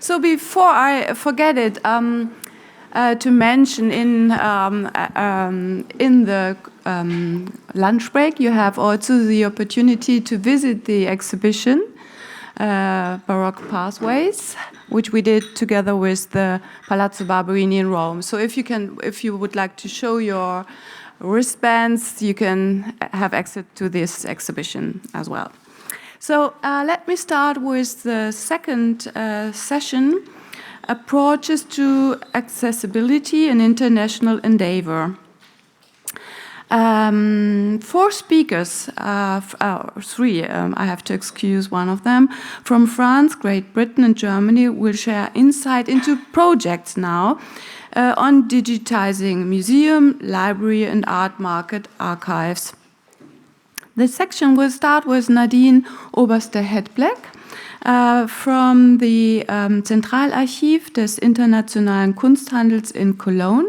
So before I forget it, to mention in the lunch break, you have also the opportunity to visit the exhibition, Baroque Pathways, which we did together with the Palazzo Barberini in Rome. So if you would like to show your wristbands, you can have access to this exhibition as well. So let me start with the second session, Approaches to Accessibility and International Endeavor. 4 speakers, 3, I have to excuse one of them, from France, Great Britain and Germany will share insight into projects now on digitizing museum, library and art market archives. The section will start with Nadine Oberste-Hedbleck from the Zentralarchiv des Internationalen Kunsthandels in Cologne,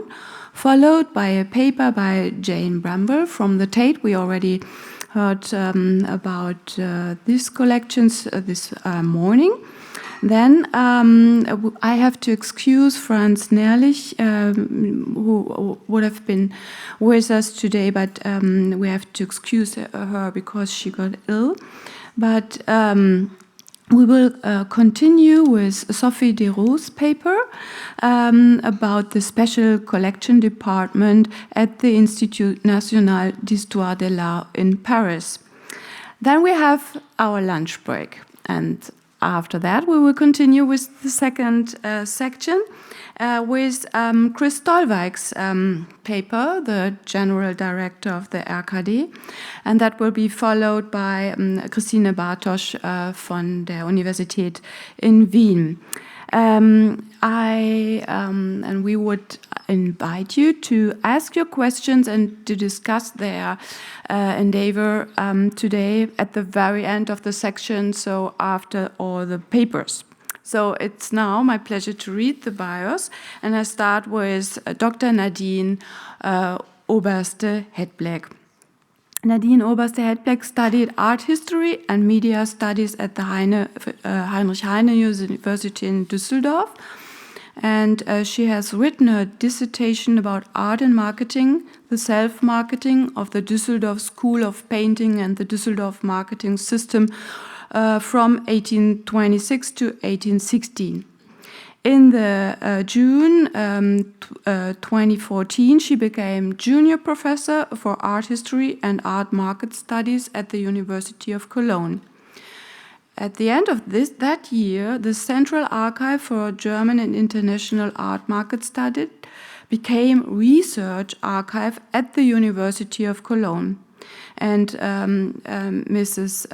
followed by a paper by Jane Bramble from the Tate. We already heard about these collections this morning. Then I have to excuse Franz Nährlich, who would have been with us today, but we have to excuse her because she got ill. But we will continue with Sophie Deroux' paper about the Special Collection Department at the Institut National d'Histoire de l'Art in Paris. Then we have our lunch break, and after that we will continue with the second section with Chris Stolwijk's paper, the General Director of the RKD, and that will be followed by Christine Bartosch von der Universität in Wien. And we would invite you to ask your questions and to discuss their endeavor today at the very end of the section, so after all the papers. So it's now my pleasure to read the bios, and I start with Dr. Nadine Oberste-Hedbleck. Nadine Oberste-Hedbleck studied art history and media studies at the Heinrich Heine University in Düsseldorf. And she has written a dissertation about art and marketing, the self-marketing of the Düsseldorf School of Painting and the Düsseldorf marketing system from 1826 to 1816. In the June 2014, she became junior professor for art history and art market studies at the University of Cologne. At the end of that year, the Central Archive for German and International Art Market Studies became Research Archive at the University of Cologne. And Mrs.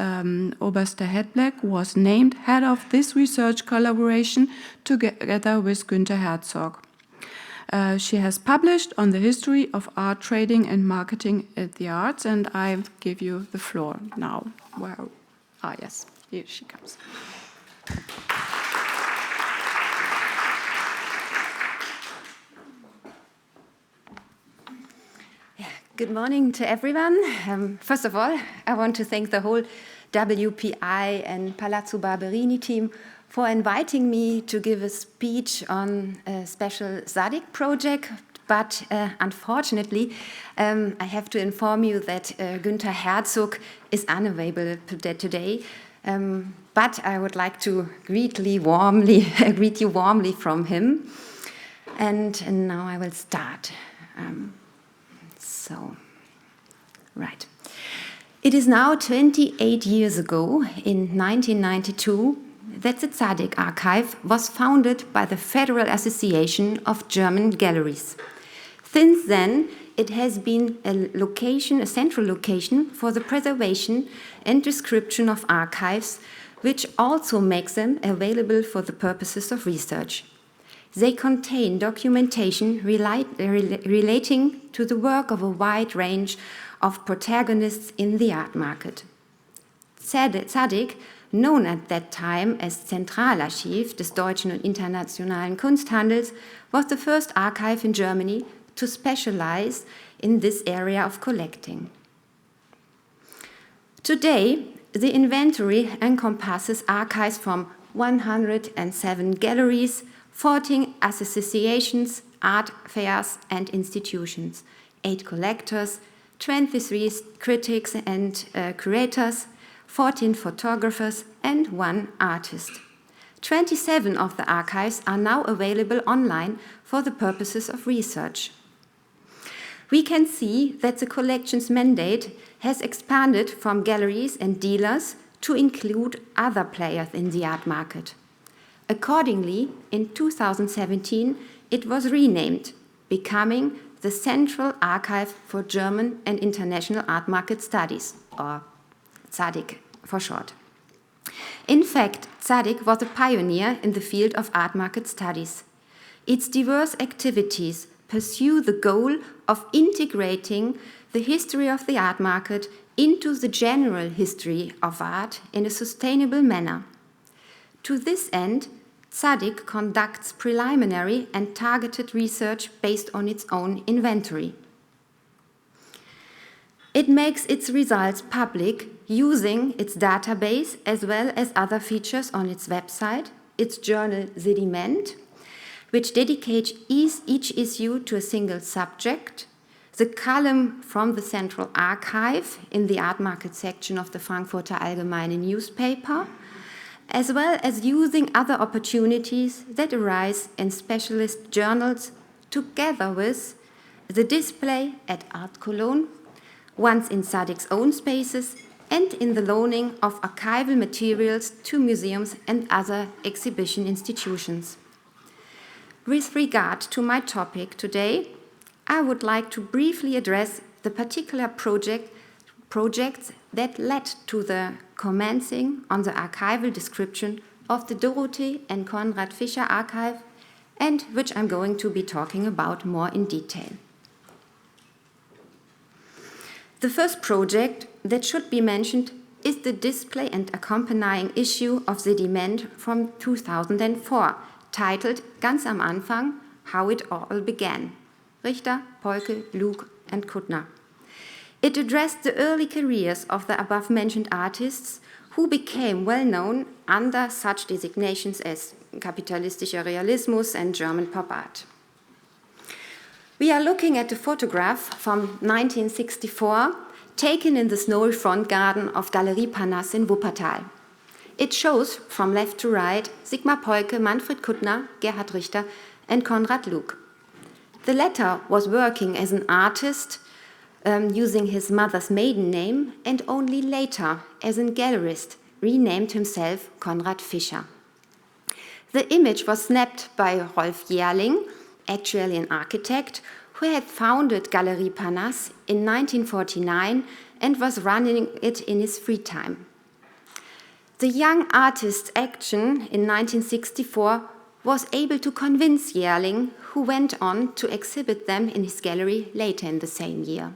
Oberste-Hedbleck was named head of this research collaboration together with Günther Herzog. She has published on the history of art trading and marketing at the arts, and I give you the floor now. Yes, here she comes. Good morning to everyone. First of all, I want to thank the whole WPI and Palazzo Barberini team for inviting me to give a speech on a special SADC project. But unfortunately, I have to inform you that Günther Herzog is unavailable today. But I would like to greet you warmly from him. And now I will start. Right. It is now 28 years ago, in 1992, that the SADC archive was founded by the Federal Association of German Galleries. Since then, it has been a central location for the preservation and description of archives, which also makes them available for the purposes of research. They contain documentation relating to the work of a wide range of protagonists in the art market. SADC, known at that time as Zentralarchiv des Deutschen und Internationalen Kunsthandels, was the first archive in Germany to specialize in this area of collecting. Today, the inventory encompasses archives from 107 galleries, 14 associations, art fairs and institutions, 8 collectors, 23 critics and curators, 14 photographers and 1 artist. 27 of the archives are now available online for the purposes of research. We can see that the collection's mandate has expanded from galleries and dealers to include other players in the art market. Accordingly, in 2017, it was renamed, becoming the Central Archive for German and International Art Market Studies, or ZADIC for short. In fact, ZADIC was a pioneer in the field of art market studies. Its diverse activities pursue the goal of integrating the history of the art market into the general history of art in a sustainable manner. To this end, ZADIC conducts preliminary and targeted research based on its own inventory. It makes its results public using its database as well as other features on its website, its journal Sediment, which dedicates each issue to a single subject, the column from the Central Archive in the art market section of the Frankfurter Allgemeine newspaper, as well as using other opportunities that arise in specialist journals, together with the display at Art Cologne, once in ZADIC's own spaces, and in the loaning of archival materials to museums and other exhibition institutions. With regard to my topic today, I would like to briefly address the particular projects that led to the commencing on the archival description of the Dorothee and Konrad Fischer archive, and which I'm going to be talking about more in detail. The first project that should be mentioned is the display and accompanying issue of Sediment from 2004, titled Ganz am Anfang, How It All Began, Richter, Polke, Luke and Kuttner. It addressed the early careers of the above-mentioned artists who became well-known under such designations as kapitalistischer Realismus and German pop art. We are looking at a photograph from 1964 taken in the snowy front garden of Galerie Parnasse in Wuppertal. It shows, from left to right, Sigmar Polke, Manfred Kuttner, Gerhard Richter and Konrad Luke. The latter was working as an artist using his mother's maiden name, and only later as a gallerist renamed himself Konrad Fischer. The image was snapped by Rolf Jährling, actually an architect, who had founded Galerie Parnasse in 1949 and was running it in his free time. The young artist's action in 1964 was able to convince Jährling, who went on to exhibit them in his gallery later in the same year.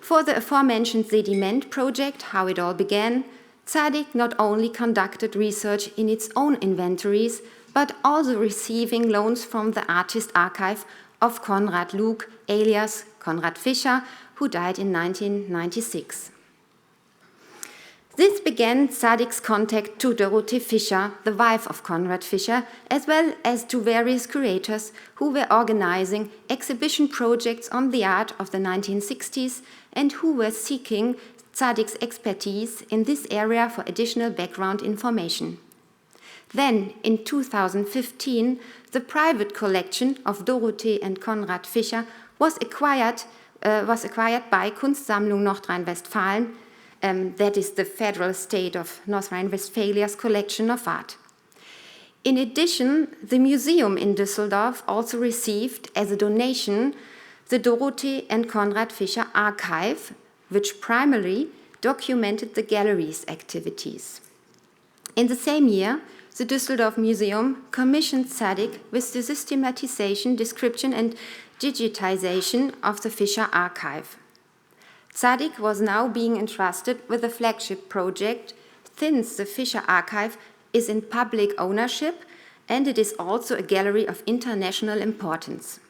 For the aforementioned Sediment project, How It All Began, ZADIC not only conducted research in its own inventories, but also receiving loans from the artist archive of Konrad Luke, alias Konrad Fischer, who died in 1996. This began ZADIC's contact to Dorothee Fischer, the wife of Konrad Fischer, as well as to various curators who were organizing exhibition projects on the art of the 1960s and who were seeking ZADIC's expertise in this area for additional background information. Then, in 2015, the private collection of Dorothee and Konrad Fischer was acquired by Kunstsammlung Nordrhein-Westfalen, that is the federal state of North Rhine-Westphalia's collection of art. In addition, the museum in Düsseldorf also received as a donation the Dorothee and Konrad Fischer archive, which primarily documented the gallery's activities. In the same year, the Düsseldorf Museum commissioned ZADIC with the systematization, description and digitization of the Fischer archive. ZADIC was now being entrusted with a flagship project since the Fischer archive is in public ownership and it is also a gallery of international importance.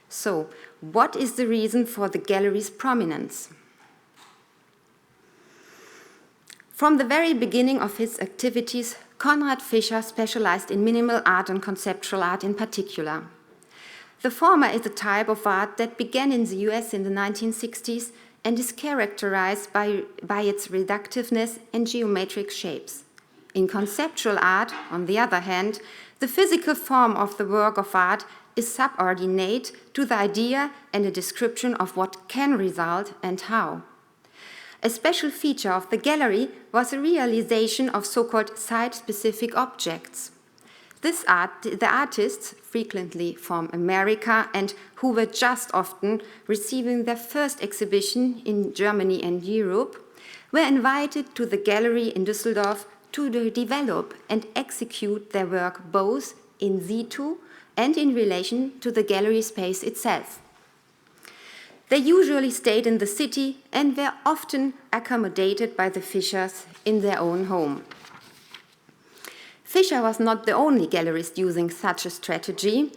So, what is the reason for the gallery's prominence? From the very beginning of its activities, Konrad Fischer specialized in minimal art and conceptual art in particular. The former is a type of art that began in the US in the 1960s and is characterized by its reductiveness and geometric shapes. In conceptual art, on the other hand, the physical form of the work of art is subordinate to the idea and a description of what can result and how. A special feature of the gallery was a realization of so-called site-specific objects. The artists, frequently from America and who were just often receiving their first exhibition in Germany and Europe, were invited to the gallery in Düsseldorf to develop and execute their work both in situ and in relation to the gallery space itself. They usually stayed in the city and were often accommodated by the Fischers in their own home. Fischer was not the only gallerist using such a strategy,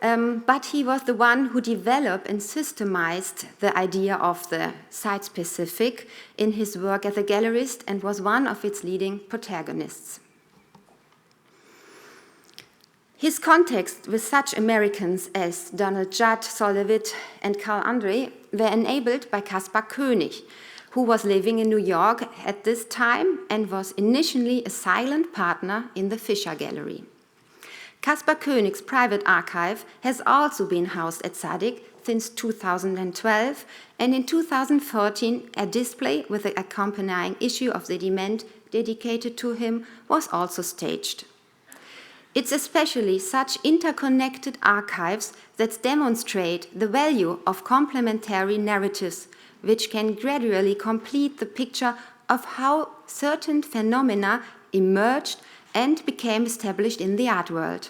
but he was the one who developed and systemized the idea of the site-specific in his work as a gallerist and was one of its leading protagonists. His contacts with such Americans as Donald Judd, Sol LeWitt, and Carl Andre were enabled by Caspar Koenig, who was living in New York at this time and was initially a silent partner in the Fischer Gallery. Caspar Koenig's private archive has also been housed at Sadig since 2012, and in 2014 a display with the accompanying issue of the Dement dedicated to him was also staged. It's especially such interconnected archives that demonstrate the value of complementary narratives, which can gradually complete the picture of how certain phenomena emerged and became established in the art world.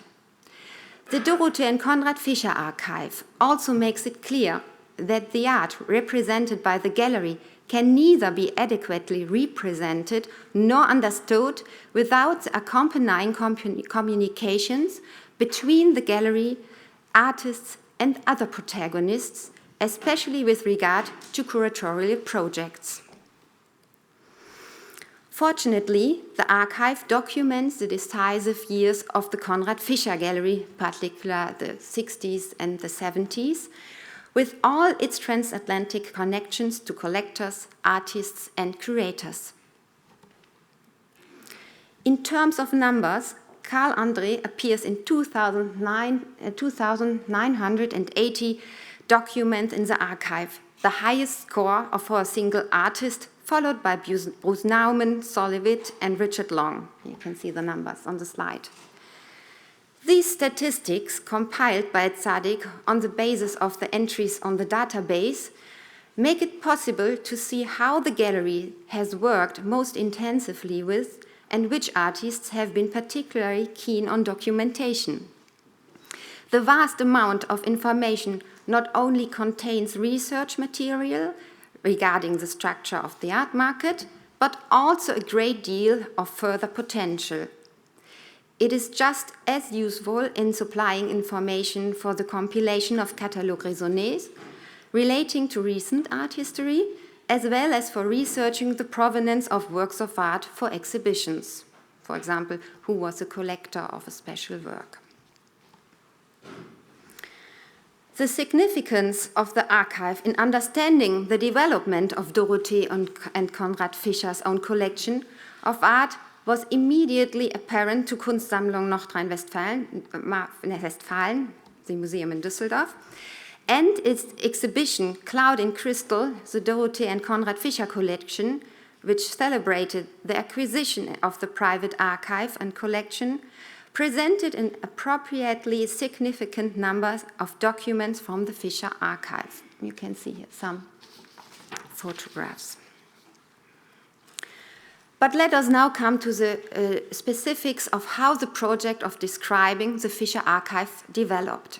The Dorothee and Konrad Fischer archive also makes it clear that the art represented by the gallery can neither be adequately represented nor understood without the accompanying communications between the gallery, artists, and other protagonists, especially with regard to curatorial projects. Fortunately, the archive documents the decisive years of the Konrad Fischer Gallery, particularly the 60s and the 70s, with all its transatlantic connections to collectors, artists, and curators. In terms of numbers, Carl Andre appears in 2,980 documents in the archive, the highest score for a single artist, followed by Bruce Nauman, Sol LeWitt, and Richard Long. You can see the numbers on the slide. These statistics, compiled by Zadig on the basis of the entries on the database, make it possible to see how the gallery has worked most intensively with and which artists have been particularly keen on documentation. The vast amount of information not only contains research material regarding the structure of the art market, but also a great deal of further potential. It is just as useful in supplying information for the compilation of catalogue raisonnés relating to recent art history, as well as for researching the provenance of works of art for exhibitions. For example, who was a collector of a special work. The significance of the archive in understanding the development of Dorothee and Konrad Fischer's own collection of art was immediately apparent to Kunstsammlung Nordrhein-Westfalen, the museum in Düsseldorf, and its exhibition Cloud in Crystal, the Dorothee and Konrad Fischer collection, which celebrated the acquisition of the private archive and collection, presented an appropriately significant number of documents from the Fischer archive. You can see here some photographs. But let us now come to the specifics of how the project of describing the Fischer archive developed.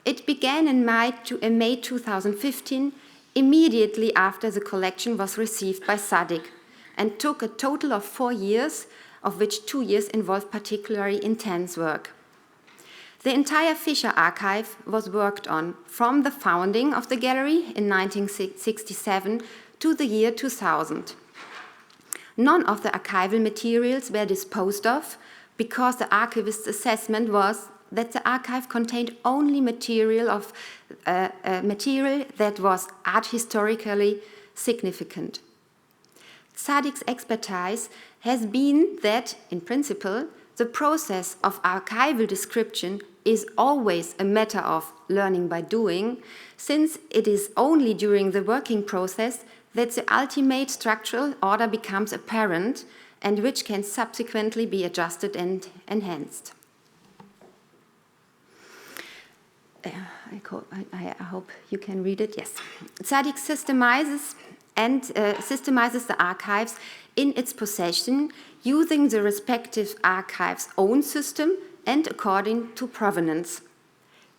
It began in May 2015, immediately after the collection was received by Zadig, and took a total of 4 years, of which 2 years involved particularly intense work. The entire Fischer archive was worked on from the founding of the gallery in 1967 to the year 2000. None of the archival materials were disposed of because the archivist's assessment was that the archive contained only material that was art historically significant. Tsadik's expertise has been that, in principle, the process of archival description is always a matter of learning by doing, since it is only during the working process that the ultimate structural order becomes apparent and which can subsequently be adjusted and enhanced. I hope you can read it. Yes. Tsadik systemizes the archives in its possession using the respective archive's own system and according to provenance.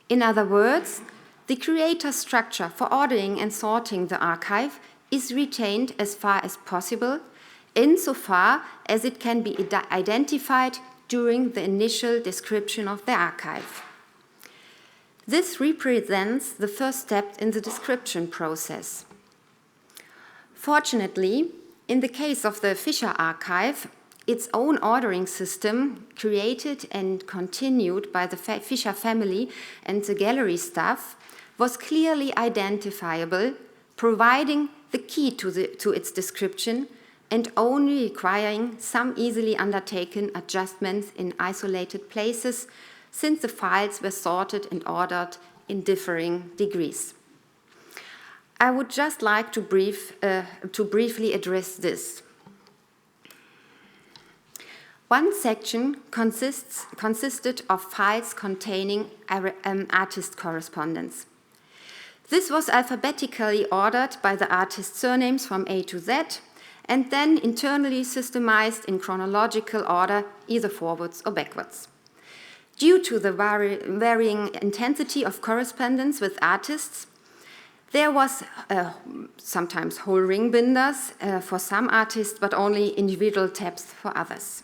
In other words, the creator structure for ordering and sorting the archive is retained as far as possible, insofar as it can be identified during the initial description of the archive. This represents the first step in the description process. Fortunately, in the case of the Fischer archive, its own ordering system, created and continued by the Fischer family and the gallery staff, was clearly identifiable, providing the key to its description and only requiring some easily undertaken adjustments in isolated places, since the files were sorted and ordered in differing degrees. I would just like to briefly address this. One section consisted of files containing artist correspondence. This was alphabetically ordered by the artist's surnames from A to Z, and then internally systemized in chronological order, either forwards or backwards. Due to the varying intensity of correspondence with artists, there was sometimes whole ring binders for some artists, but only individual tabs for others.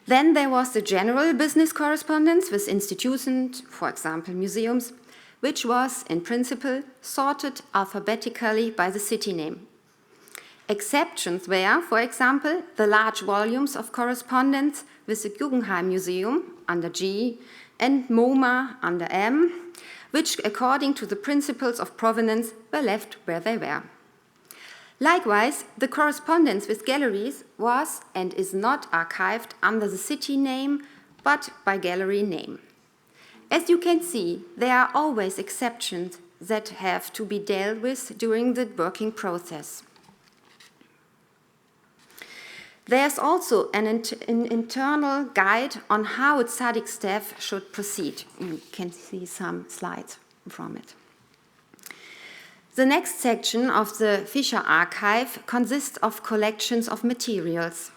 Then there was the general business correspondence with institutions, for example museums, which was, in principle, sorted alphabetically by the city name. Exceptions were, for example, the large volumes of correspondence with the Guggenheim Museum under G and MoMA under M, which, according to the principles of provenance, were left where they were. Likewise, the correspondence with galleries was and is not archived under the city name, but by gallery name. As you can see, there are always exceptions that have to be dealt with during the working process. There's also an internal guide on how a Tsadik staff should proceed. You can see some slides from it. The next section of the Fischer archive consists of collections of materials.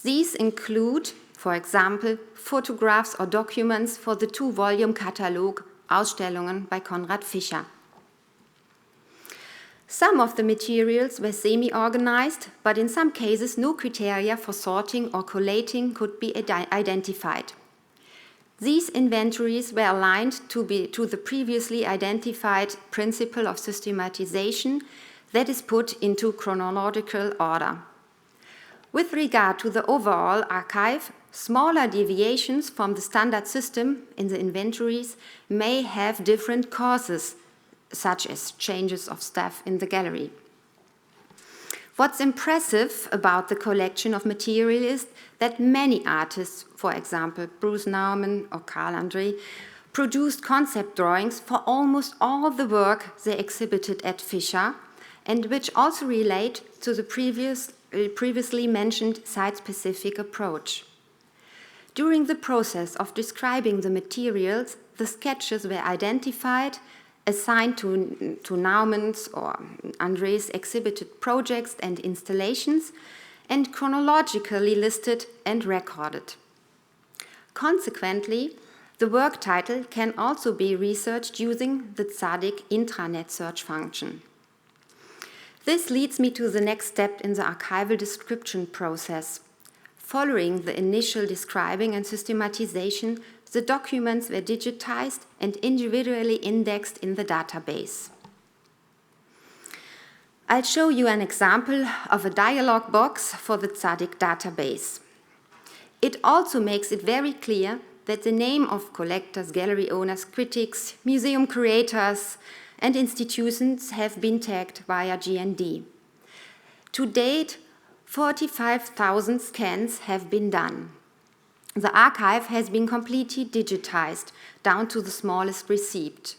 These include, for example, photographs or documents for the 2-volume catalog Ausstellungen by Konrad Fischer. Some of the materials were semi-organized, but in some cases no criteria for sorting or collating could be identified. These inventories were aligned to the previously identified principle of systematization that is put into chronological order. With regard to the overall archive, smaller deviations from the standard system in the inventories may have different causes, such as changes of staff in the gallery. What's impressive about the collection of material is that many artists, for example, Bruce Nauman or Karl André, produced concept drawings for almost all the work they exhibited at Fischer, and which also relate to the previously mentioned site-specific approach. During the process of describing the materials, the sketches were identified, assigned to Naumann's or André's exhibited projects and installations, and chronologically listed and recorded. Consequently, the work title can also be researched using the Tsadik intranet search function. This leads me to the next step in the archival description process. Following the initial describing and systematization, the documents were digitized and individually indexed in the database. I'll show you an example of a dialog box for the Tzadik database. It also makes it very clear that the name of collectors, gallery owners, critics, museum curators, and institutions have been tagged via GND. To date, 45,000 scans have been done. The archive has been completely digitized, down to the smallest receipt.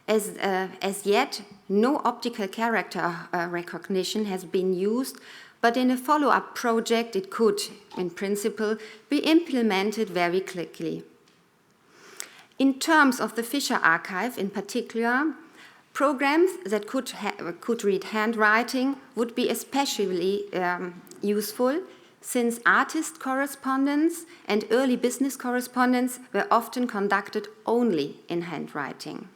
As yet, no optical character recognition has been used, but in a follow-up project it could, in principle, be implemented very quickly. In terms of the Fischer archive in particular, programs that could read handwriting would be especially useful, since artist correspondence and early business correspondence were often conducted only in handwriting.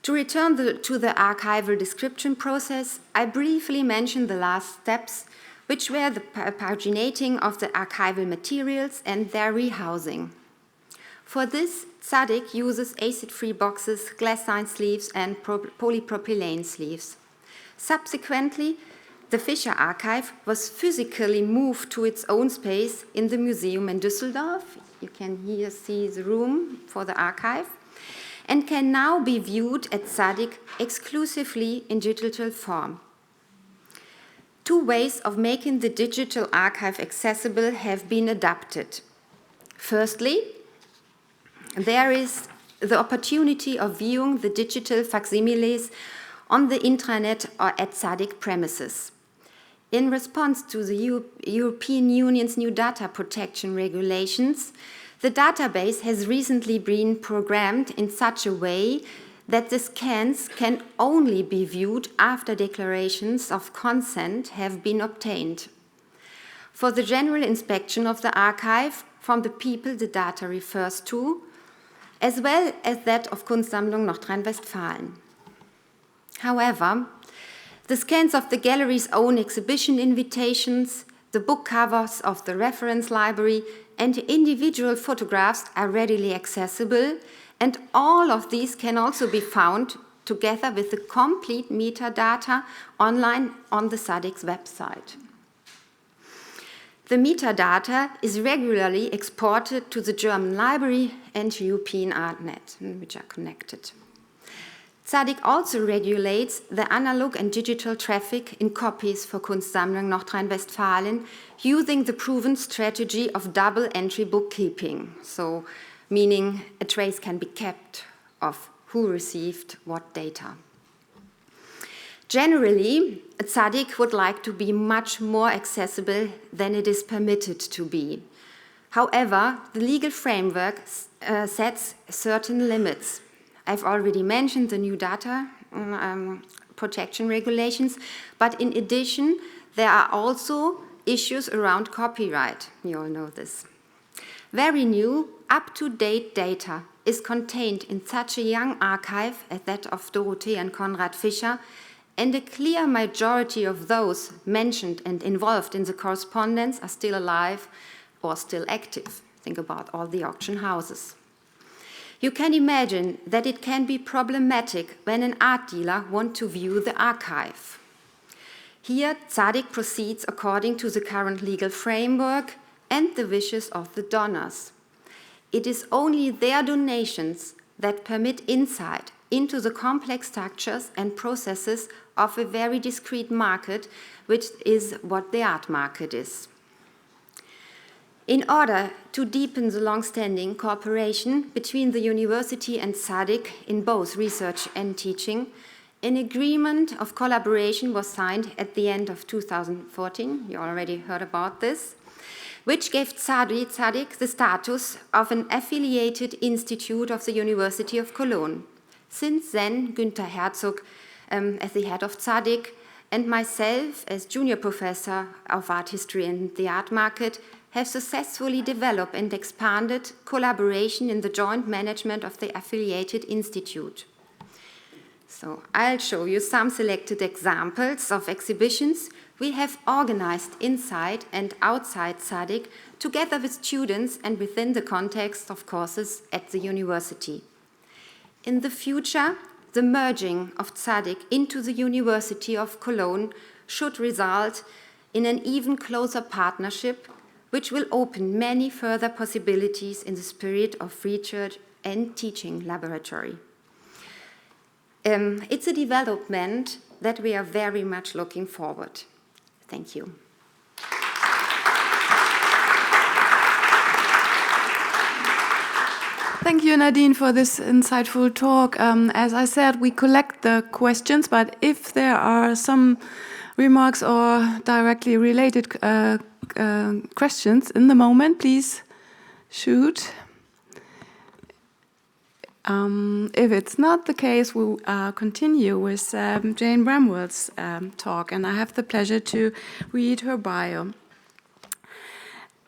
To return to the archival description process, I briefly mentioned the last steps, which were the paginating of the archival materials and their rehousing. For this, Tzadik uses acid-free boxes, glass-lined sleeves, and polypropylene sleeves. Subsequently, the Fischer archive was physically moved to its own space in the museum in Düsseldorf. You can here see the room for the archive, and can now be viewed at Tzadik exclusively in digital form. Two ways of making the digital archive accessible have been adapted. Firstly, there is the opportunity of viewing the digital facsimiles on the intranet or at Tzadik premises. In response to the European Union's new data protection regulations, the database has recently been programmed in such a way that the scans can only be viewed after declarations of consent have been obtained. For the general inspection of the archive from the people the data refers to, as well as that of Kunstsammlung Nordrhein-Westfalen. However, the scans of the gallery's own exhibition invitations, the book covers of the reference library, and individual photographs are readily accessible, and all of these can also be found together with the complete metadata online on the Tzadik's website. The metadata is regularly exported to the German Library and European ArtNet, which are connected. Tzadik also regulates the analog and digital traffic in copies for Kunstsammlung Nordrhein-Westfalen using the proven strategy of double entry bookkeeping, so meaning a trace can be kept of who received what data. Generally, Tzadik would like to be much more accessible than it is permitted to be. However, the legal framework sets certain limits. I've already mentioned the new data protection regulations, but in addition, there are also issues around copyright. You all know this. Very new, up-to-date data is contained in such a young archive as that of Dorothee and Konrad Fischer, and a clear majority of those mentioned and involved in the correspondence are still alive or still active. Think about all the auction houses. You can imagine that it can be problematic when an art dealer wants to view the archive. Here, Tzadik proceeds according to the current legal framework and the wishes of the donors. It is only their donations that permit insight into the complex structures and processes of a very discrete market, which is what the art market is. In order to deepen the long-standing cooperation between the university and Tzadik in both research and teaching, an agreement of collaboration was signed at the end of 2014, you already heard about this, which gave Tzadik the status of an affiliated institute of the University of Cologne. Since then, Günther Herzog, as the head of Tzadik, and myself, as junior professor of art history and the art market, have successfully developed and expanded collaboration in the joint management of the affiliated institute. So I'll show you some selected examples of exhibitions we have organized inside and outside Tzadik together with students and within the context of courses at the university. In the future, the merging of Tzaddik into the University of Cologne should result in an even closer partnership, which will open many further possibilities in the spirit of research and teaching laboratory. It's a development that we are very much looking forward. Thank you. Thank you, Nadine, for this insightful talk. As I said, we collect the questions, but if there are some remarks or directly related questions in the moment, please shoot. If it's not the case, we'll continue with Jane Bramwell's talk, and I have the pleasure to read her bio.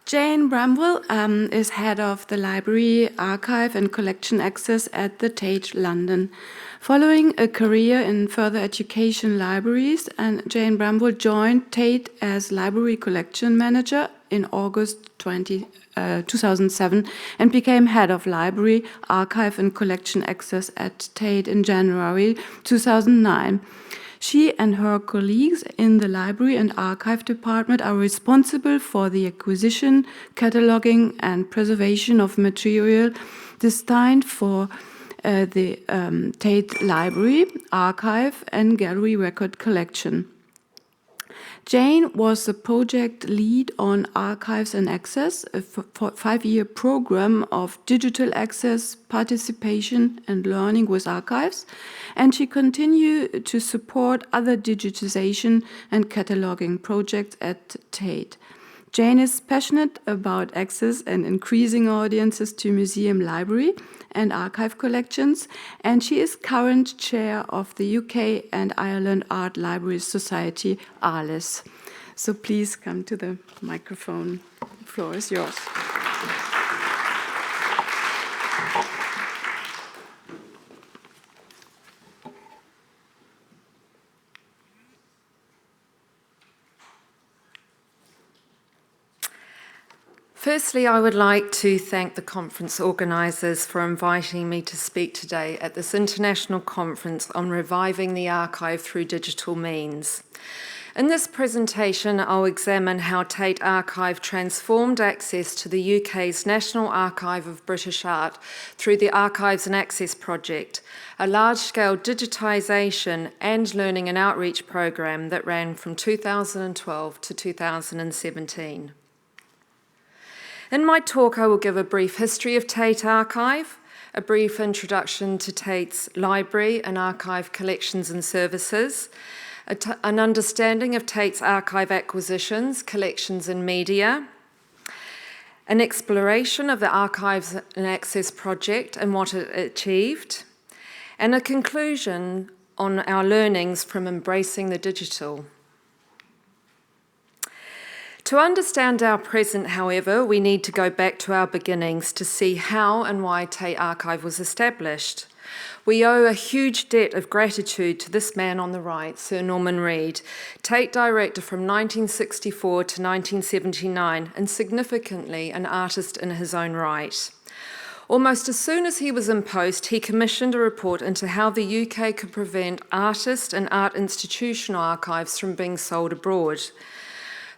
Jane Bramwell is head of the Library, Archive and Collection Access at the Tate, London. Following a career in further education libraries, and Jane Bramwell joined Tate as Library Collection Manager in August 2007 and became head of Library, Archive and Collection Access at Tate in January 2009. She and her colleagues in the Library and Archive Department are responsible for the acquisition, cataloging, and preservation of material destined for the Tate Library, Archive, and Gallery Record Collection. Jane was the project lead on Archives and Access, a 5-year program of digital access, participation, and learning with archives, and she continued to support other digitization and cataloging projects at Tate. Jane is passionate about access and increasing audiences to museum, library, and archive collections, and she is current chair of the UK and Ireland Art Libraries Society, ALIS. So please come to the microphone. The floor is yours. Firstly, I would like to thank the conference organisers for inviting me to speak today at this international conference on reviving the archive through digital means. In this presentation, I'll examine how Tate Archive transformed access to the UK's National Archive of British Art through the Archives and Access project, a large-scale digitisation and learning and outreach programme that ran from 2012 to 2017. In my talk, I will give a brief history of Tate Archive, a brief introduction to Tate's library and archive collections and services, an understanding of Tate's archive acquisitions, collections and media, an exploration of the Archives and Access project and what it achieved, and a conclusion on our learnings from embracing the digital. To understand our present, however, we need to go back to our beginnings to see how and why Tate Archive was established. We owe a huge debt of gratitude to this man on the right, Sir Norman Reed, Tate director from 1964 to 1979, and significantly an artist in his own right. Almost as soon as he was in post, he commissioned a report into how the UK could prevent artist and art institutional archives from being sold abroad.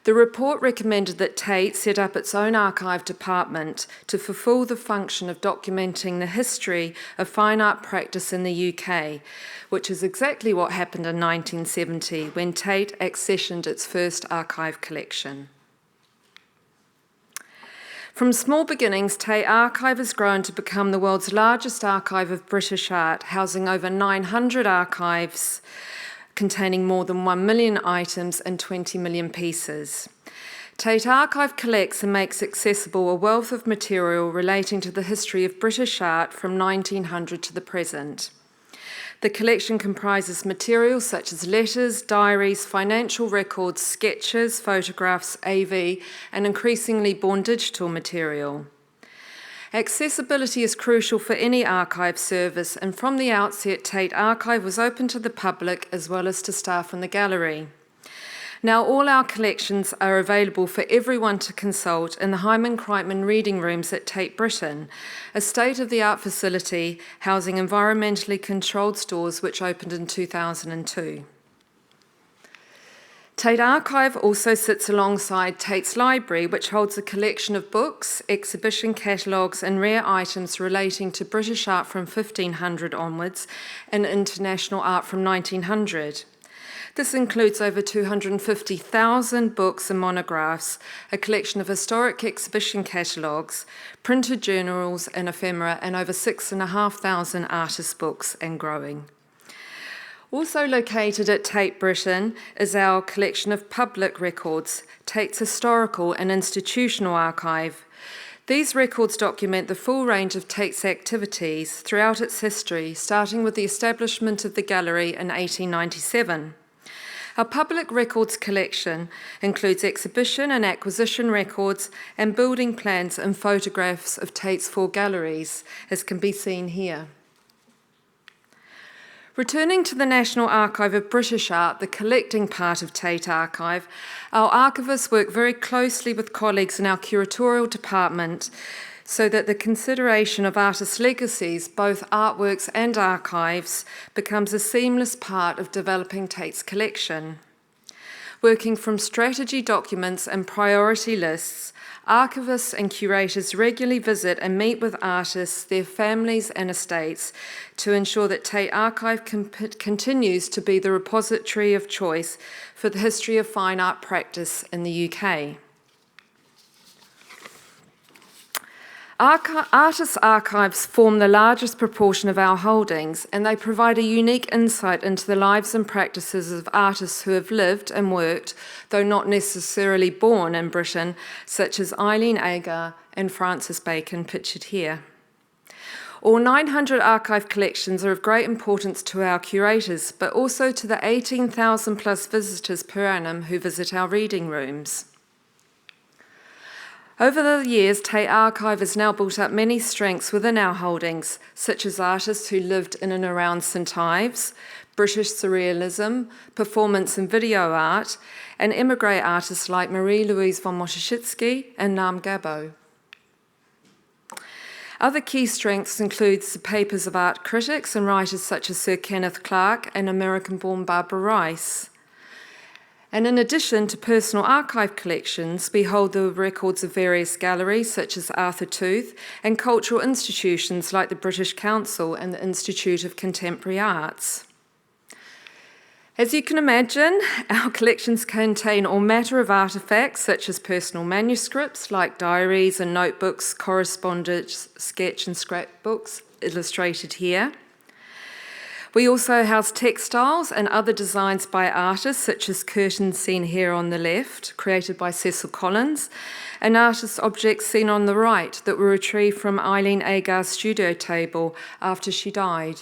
The report recommended that Tate set up its own archive department to fulfil the function of documenting the history of fine art practice in the UK, which is exactly what happened in 1970 when Tate accessioned its first archive collection. From small beginnings, Tate Archive has grown to become the world's largest archive of British art, housing over 900 archives, containing more than 1 million items and 20 million pieces. Tate Archive collects and makes accessible a wealth of material relating to the history of British art from 1900 to the present. The collection comprises materials such as letters, diaries, financial records, sketches, photographs, AV, and increasingly born digital material. Accessibility is crucial for any archive service, and from the outset, Tate Archive was open to the public as well as to staff in the gallery. Now all our collections are available for everyone to consult in the Hyman Kreitman Reading Rooms at Tate Britain, a state-of-the-art facility housing environmentally controlled stores which opened in 2002. Tate Archive also sits alongside Tate's Library, which holds a collection of books, exhibition catalogues and rare items relating to British art from 1500 onwards and international art from 1900. This includes over 250,000 books and monographs, a collection of historic exhibition catalogues, printed journals and ephemera, and over 6,500 artist books and growing. Also located at Tate Britain is our collection of public records, Tate's Historical and Institutional Archive. These records document the full range of Tate's activities throughout its history, starting with the establishment of the gallery in 1897. Our public records collection includes exhibition and acquisition records and building plans and photographs of Tate's 4 galleries, as can be seen here. Returning to the National Archive of British Art, the collecting part of Tate Archive, our archivists work very closely with colleagues in our curatorial department so that the consideration of artists' legacies, both artworks and archives, becomes a seamless part of developing Tate's collection. Working from strategy documents and priority lists, archivists and curators regularly visit and meet with artists, their families and estates to ensure that Tate Archive continues to be the repository of choice for the history of fine art practice in the UK. Artists' archives form the largest proportion of our holdings, and they provide a unique insight into the lives and practices of artists who have lived and worked, though not necessarily born in Britain, such as Eileen Agar and Francis Bacon, pictured here. All 900 archive collections are of great importance to our curators, but also to the 18,000 plus visitors per annum who visit our reading rooms. Over the years, Tate Archive has now built up many strengths within our holdings, such as artists who lived in and around St Ives, British Surrealism, performance and video art, and emigre artists like Marie-Louise von Moschitzky and Nam Gabo. Other key strengths include the papers of art critics and writers such as Sir Kenneth Clark and American-born Barbara Rice. And in addition to personal archive collections, we hold the records of various galleries such as Arthur Tooth and cultural institutions like the British Council and the Institute of Contemporary Arts. As you can imagine, our collections contain all manner of artefacts such as personal manuscripts like diaries and notebooks, correspondence, sketch and scrapbooks illustrated here. We also house textiles and other designs by artists, such as curtains seen here on the left, created by Cecil Collins, and artist objects seen on the right that were retrieved from Eileen Agar's studio table after she died.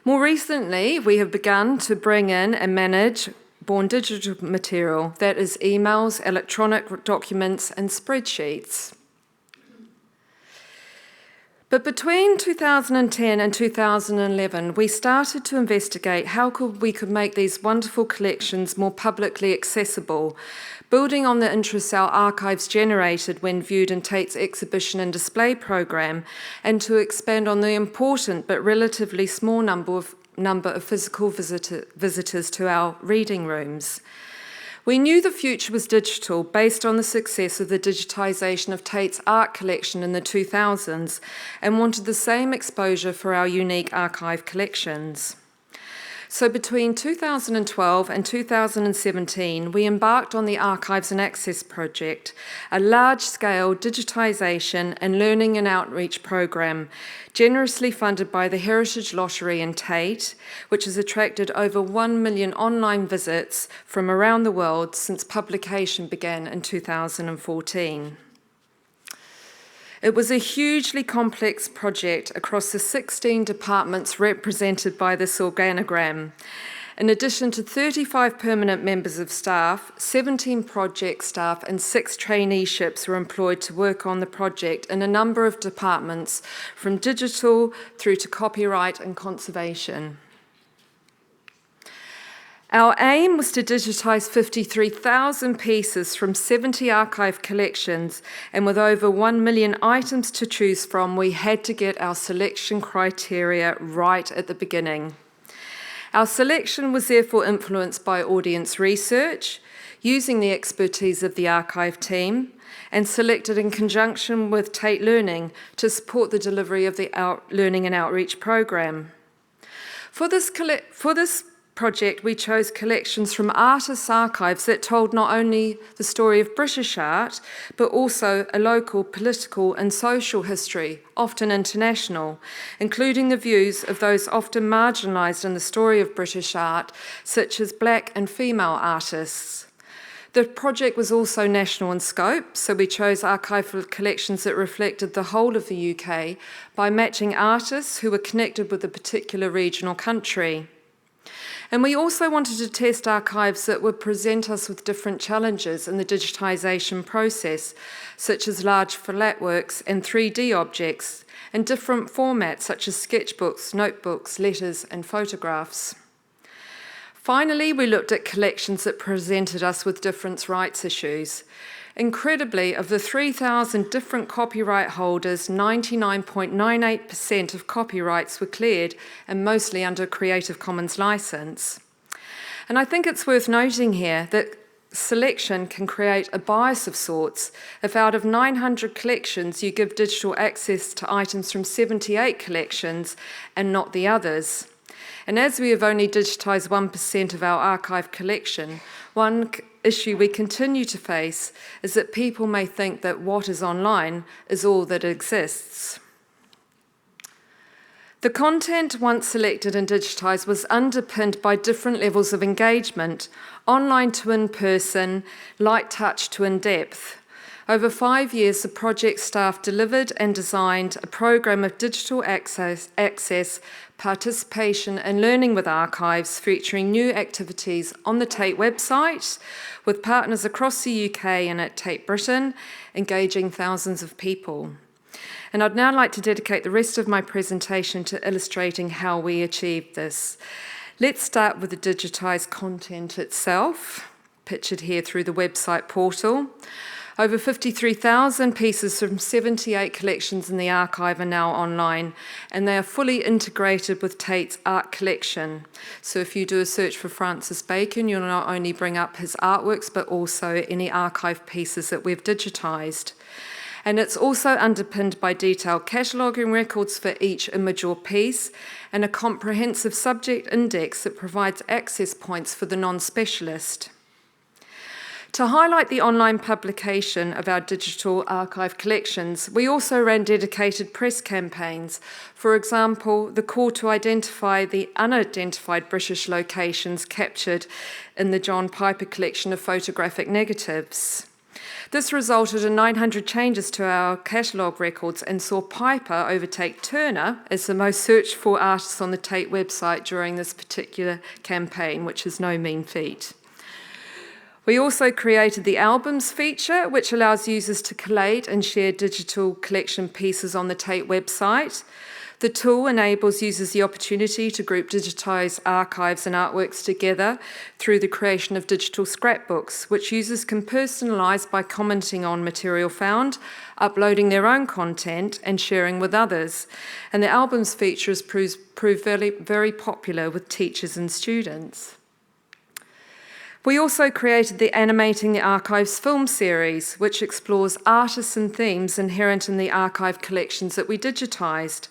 More recently, we have begun to bring in and manage born digital material, that is emails, electronic documents, and spreadsheets. But between 2010 and 2011, we started to investigate how we could make these wonderful collections more publicly accessible, building on the interest our archives generated when viewed in Tate's exhibition and display program, and to expand on the important but relatively small number of physical visitors to our reading rooms. We knew the future was digital based on the success of the digitisation of Tate's art collection in the 2000s and wanted the same exposure for our unique archive collections. So between 2012 and 2017, we embarked on the Archives and Access project, a large-scale digitisation and learning and outreach program, generously funded by the Heritage Lottery and Tate, which has attracted over 1 million online visits from around the world since publication began in 2014. It was a hugely complex project across the 16 departments represented by this organogram. In addition to 35 permanent members of staff, 17 project staff and 6 traineeships were employed to work on the project in a number of departments, from digital through to copyright and conservation. Our aim was to digitise 53,000 pieces from 70 archive collections, and with over 1 million items to choose from, we had to get our selection criteria right at the beginning. Our selection was therefore influenced by audience research, using the expertise of the archive team, and selected in conjunction with Tate Learning to support the delivery of the Learning and Outreach programme. For this project, we chose collections from artists' archives that told not only the story of British art, but also a local political and social history, often international, including the views of those often marginalised in the story of British art, such as black and female artists. The project was also national in scope, so we chose archival collections that reflected the whole of the UK by matching artists who were connected with a particular region or country. And we also wanted to test archives that would present us with different challenges in the digitisation process, such as large flatworks and 3D objects, and different formats such as sketchbooks, notebooks, letters, and photographs. Finally, we looked at collections that presented us with different rights issues. Incredibly, of the 3,000 different copyright holders, 99.98% of copyrights were cleared, and mostly under Creative Commons license. And I think it's worth noting here that selection can create a bias of sorts if out of 900 collections you give digital access to items from 78 collections and not the others. And as we have only digitised 1% of our archive collection, one issue we continue to face is that people may think that what is online is all that exists. The content, once selected and digitised, was underpinned by different levels of engagement, online to in-person, light touch to in-depth. Over 5 years, the project staff delivered and designed a programme of digital access, participation and learning with archives, featuring new activities on the Tate website, with partners across the UK and at Tate Britain, engaging thousands of people. And I'd now like to dedicate the rest of my presentation to illustrating how we achieved this. Let's start with the digitised content itself, pictured here through the website portal. Over 53,000 pieces from 78 collections in the archive are now online, and they are fully integrated with Tate's art collection. So if you do a search for Francis Bacon, you'll not only bring up his artworks, but also any archive pieces that we've digitised. And it's also underpinned by detailed cataloguing records for each image or piece, and a comprehensive subject index that provides access points for the non-specialist. To highlight the online publication of our digital archive collections, we also ran dedicated press campaigns. For example, the call to identify the unidentified British locations captured in the John Piper collection of photographic negatives. This resulted in 900 changes to our catalogue records and saw Piper overtake Turner as the most searched for artist on the Tate website during this particular campaign, which is no mean feat. We also created the albums feature, which allows users to collate and share digital collection pieces on the Tate website. The tool enables users the opportunity to group digitised archives and artworks together through the creation of digital scrapbooks, which users can personalise by commenting on material found, uploading their own content and sharing with others. And the albums feature has proved very, very popular with teachers and students. We also created the Animating the Archives film series, which explores artists and themes inherent in the archive collections that we digitised.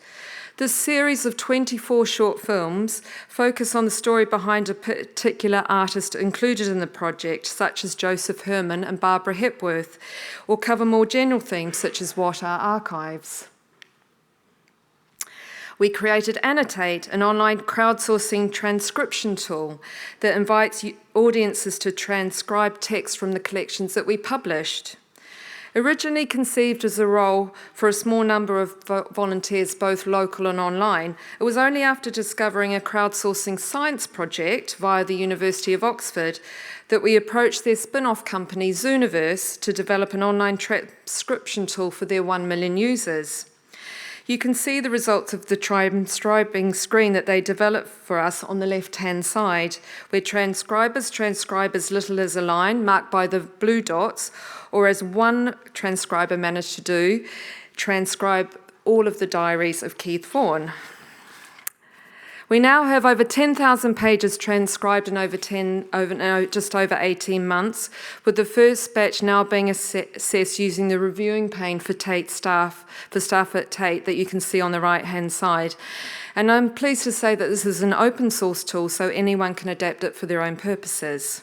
This series of 24 short films focus on the story behind a particular artist included in the project, such as Joseph Herman and Barbara Hepworth, or cover more general themes such as what are archives. We created Annotate, an online crowdsourcing transcription tool that invites audiences to transcribe text from the collections that we published. Originally conceived as a role for a small number of volunteers, both local and online, it was only after discovering a crowdsourcing science project via the University of Oxford that we approached their spin-off company, Zooniverse, to develop an online transcription tool for their 1 million users. You can see the results of the transcribing screen that they developed for us on the left-hand side, where transcribers transcribe as little as a line, marked by the blue dots, or as one transcriber managed to do, transcribe all of the diaries of Keith Vaughan. We now have over 10,000 pages transcribed in just over 18 months, with the first batch now being assessed using the reviewing pane for staff at Tate that you can see on the right-hand side. And I'm pleased to say that this is an open source tool, so anyone can adapt it for their own purposes.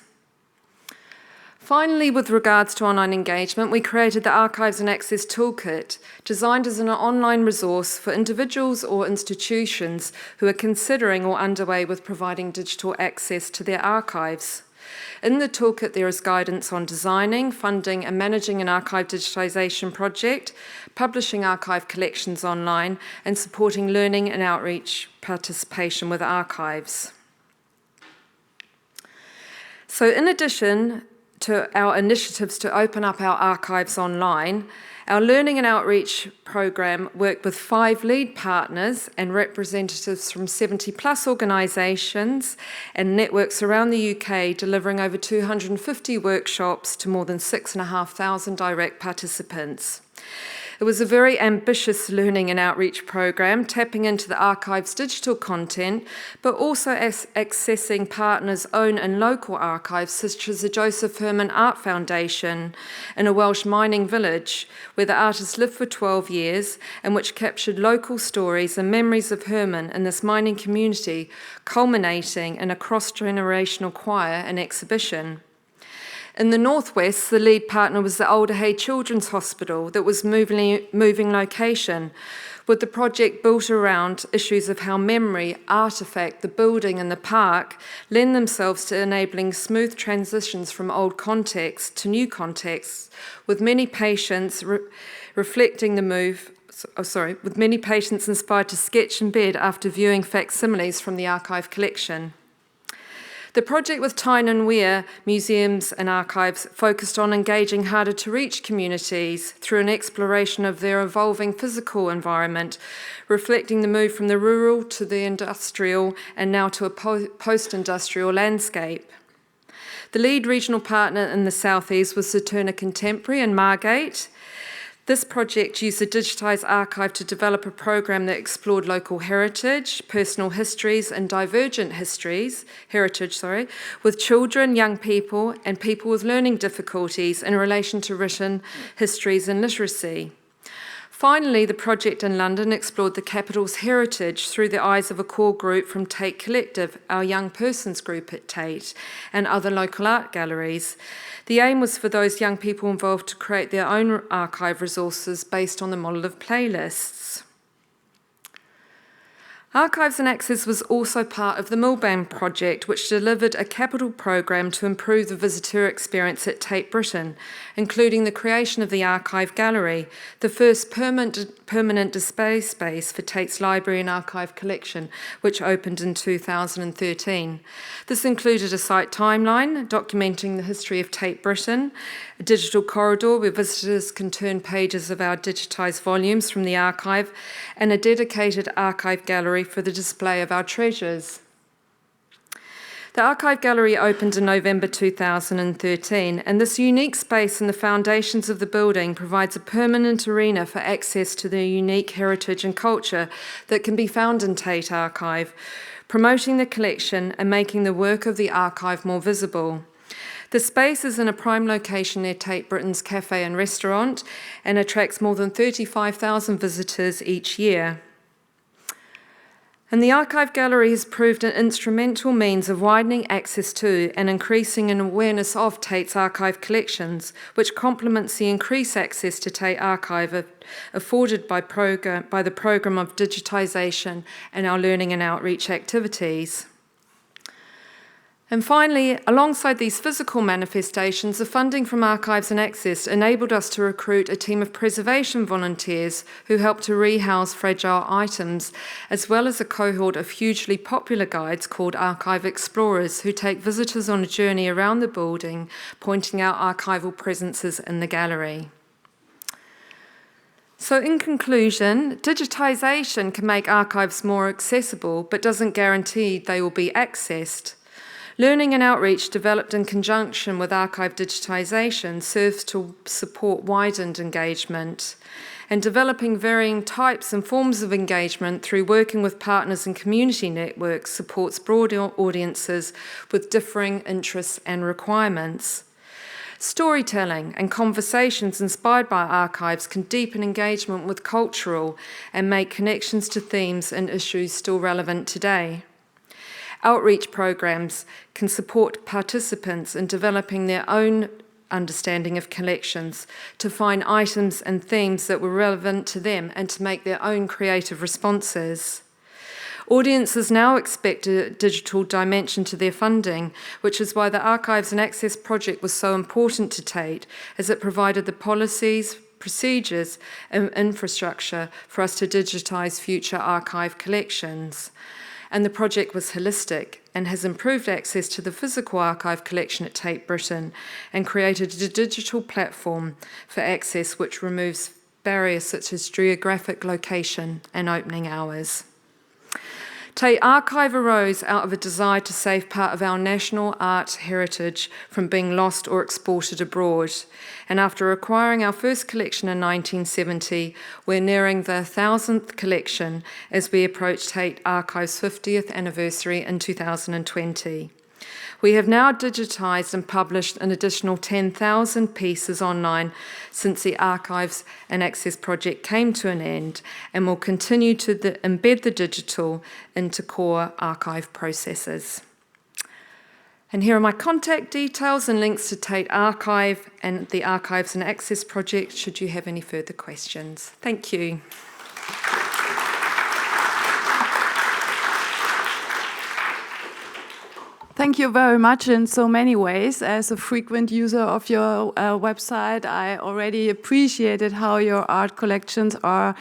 Finally, with regards to online engagement, we created the Archives and Access Toolkit, designed as an online resource for individuals or institutions who are considering or underway with providing digital access to their archives. In the toolkit, there is guidance on designing, funding, and managing an archive digitisation project, publishing archive collections online, and supporting learning and outreach participation with archives. So in addition to our initiatives to open up our archives online, our Learning and Outreach program worked with 5 lead partners and representatives from 70+ organisations and networks around the UK, delivering over 250 workshops to more than 6,500 direct participants. It was a very ambitious learning and outreach program, tapping into the archive's digital content, but also accessing partners' own and local archives, such as the Joseph Herman Art Foundation in a Welsh mining village, where the artist lived for 12 years and which captured local stories and memories of Herman in this mining community, culminating in a cross-generational choir and exhibition. In the northwest, the lead partner was the Alderhay Children's Hospital that was moving location, with the project built around issues of how memory, artefact, the building and the park lend themselves to enabling smooth transitions from old context to new contexts, with many patients reflecting the move. With many patients inspired to sketch in bed after viewing facsimiles from the archive collection. The project with Tyne and Weir Museums and Archives focused on engaging harder-to-reach communities through an exploration of their evolving physical environment, reflecting the move from the rural to the industrial and now to a post-industrial landscape. The lead regional partner in the southeast was the Turner Contemporary in Margate. This project used the digitised archive to develop a program that explored local heritage, personal histories and divergent heritage, with children, young people and people with learning difficulties in relation to written histories and literacy. Finally, the project in London explored the capital's heritage through the eyes of a core group from Tate Collective, our young persons group at Tate, and other local art galleries. The aim was for those young people involved to create their own archive resources based on the model of playlists. Archives and Access was also part of the Millbank project, which delivered a capital program to improve the visitor experience at Tate Britain, including the creation of the Archive Gallery, the first permanent display space for Tate's library and archive collection, which opened in 2013. This included a site timeline documenting the history of Tate Britain, a digital corridor where visitors can turn pages of our digitised volumes from the archive, and a dedicated archive gallery for the display of our treasures. The Archive Gallery opened in November 2013, and this unique space in the foundations of the building provides a permanent arena for access to the unique heritage and culture that can be found in Tate Archive, promoting the collection and making the work of the archive more visible. The space is in a prime location near Tate Britain's cafe and restaurant and attracts more than 35,000 visitors each year. And the Archive Gallery has proved an instrumental means of widening access to and increasing an awareness of Tate's archive collections, which complements the increased access to Tate Archive afforded by the programme of digitisation and our learning and outreach activities. And finally, alongside these physical manifestations, the funding from Archives and Access enabled us to recruit a team of preservation volunteers who helped to rehouse fragile items, as well as a cohort of hugely popular guides called Archive Explorers, who take visitors on a journey around the building, pointing out archival presences in the gallery. So in conclusion, digitisation can make archives more accessible, but doesn't guarantee they will be accessed. Learning and outreach developed in conjunction with archive digitisation serves to support widened engagement, and developing varying types and forms of engagement through working with partners and community networks supports broad audiences with differing interests and requirements. Storytelling and conversations inspired by archives can deepen engagement with cultural and make connections to themes and issues still relevant today. Outreach programs can support participants in developing their own understanding of collections, to find items and themes that were relevant to them and to make their own creative responses. Audiences now expect a digital dimension to their funding, which is why the Archives and Access project was so important to Tate, as it provided the policies, procedures and infrastructure for us to digitise future archive collections. And the project was holistic and has improved access to the physical archive collection at Tate Britain and created a digital platform for access which removes barriers such as geographic location and opening hours. Tate Archive arose out of a desire to save part of our national art heritage from being lost or exported abroad. And after acquiring our first collection in 1970, we're nearing the 1,000th collection as we approach Tate Archive's 50th anniversary in 2020. We have now digitised and published an additional 10,000 pieces online since the Archives and Access project came to an end, and will continue to embed the digital into core archive processes. And here are my contact details and links to Tate Archive and the Archives and Access project should you have any further questions. Thank you. Thank you very much in so many ways. As a frequent user of your website, I already appreciated how your art collections are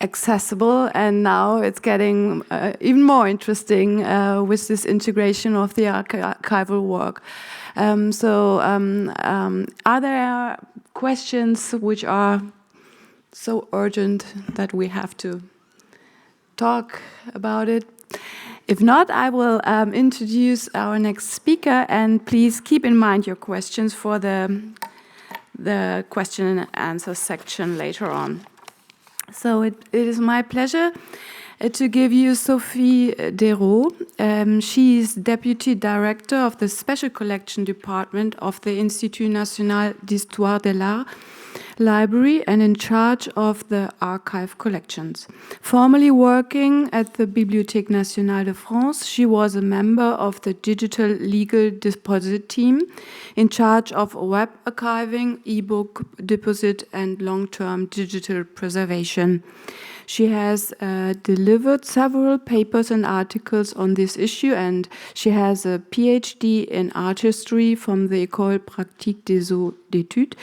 accessible, and now it's getting even more interesting with this integration of the archival work. Are there questions which are so urgent that we have to talk about it? If not, I will introduce our next speaker, and please keep in mind your questions for the question and answer section later on. So it is my pleasure to give you Sophie Dérault. She is Deputy Director of the Special Collection Department of the Institut National d'Histoire de l'Art Library and in charge of the archive collections. Formerly working at the Bibliothèque Nationale de France, she was a member of the Digital Legal Deposit Team in charge of web archiving, e-book deposit and long-term digital preservation. She has delivered several papers and articles on this issue, and she has a PhD in art history from the École Pratique des Hautes Études,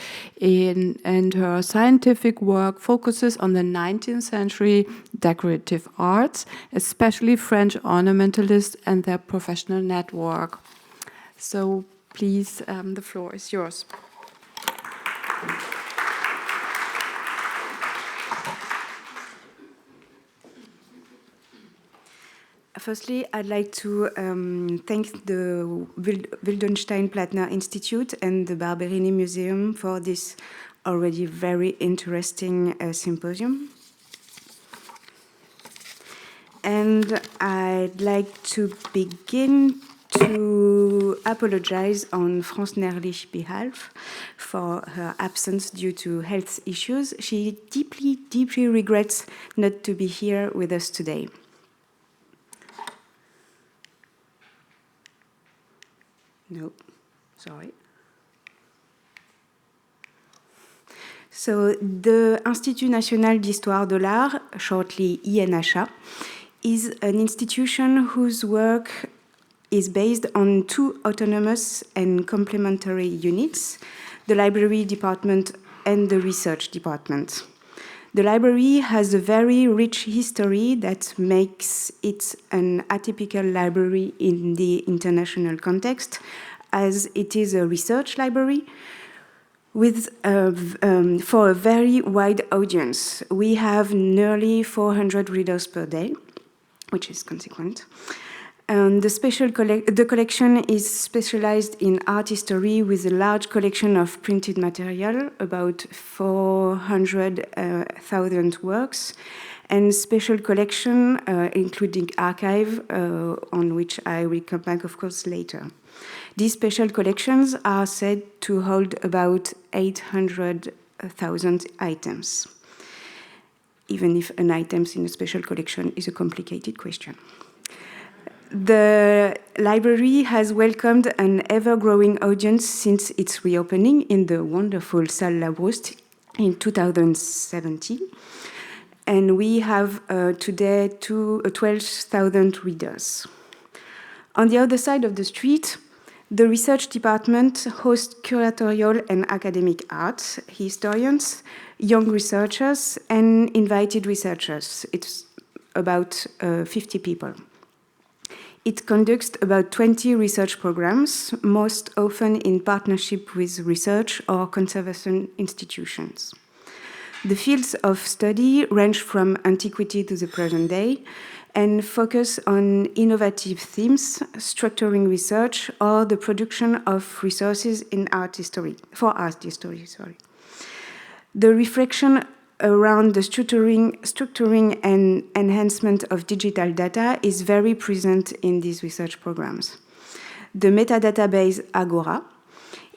and her scientific work focuses on the 19th century decorative arts, especially French ornamentalists and their professional network. So please, the floor is yours. Firstly, I'd like to thank the Wildenstein-Plattner Institute and the Barberini Museum for this already very interesting symposium. And I'd like to begin to apologize on France Nerlich's behalf for her absence due to health issues. She deeply, deeply regrets not to be here with us today. No, sorry. So the Institut National d'Histoire de l'Art, shortly INHA, is an institution whose work is based on two autonomous and complementary units, the library department and the research department. The library has a very rich history that makes it an atypical library in the international context, as it is a research library for a very wide audience. We have nearly 400 readers per day, which is consequent. The collection is specialized in art history with a large collection of printed material, about 400,000 works, and special collection, including archive, on which I will come back, of course, later. These special collections are said to hold about 800,000 items, even if an item in a special collection is a complicated question. The library has welcomed an ever-growing audience since its reopening in the wonderful Salle Labrouste in 2017. And we have today 12,000 readers. On the other side of the street, the research department hosts curatorial and academic art, historians, young researchers, and invited researchers. It's about 50 people. It conducts about 20 research programs, most often in partnership with research or conservation institutions. The fields of study range from antiquity to the present day and focus on innovative themes, structuring research, or the production of resources in art history. The reflection around the structuring and enhancement of digital data is very present in these research programs. The metadatabase Agora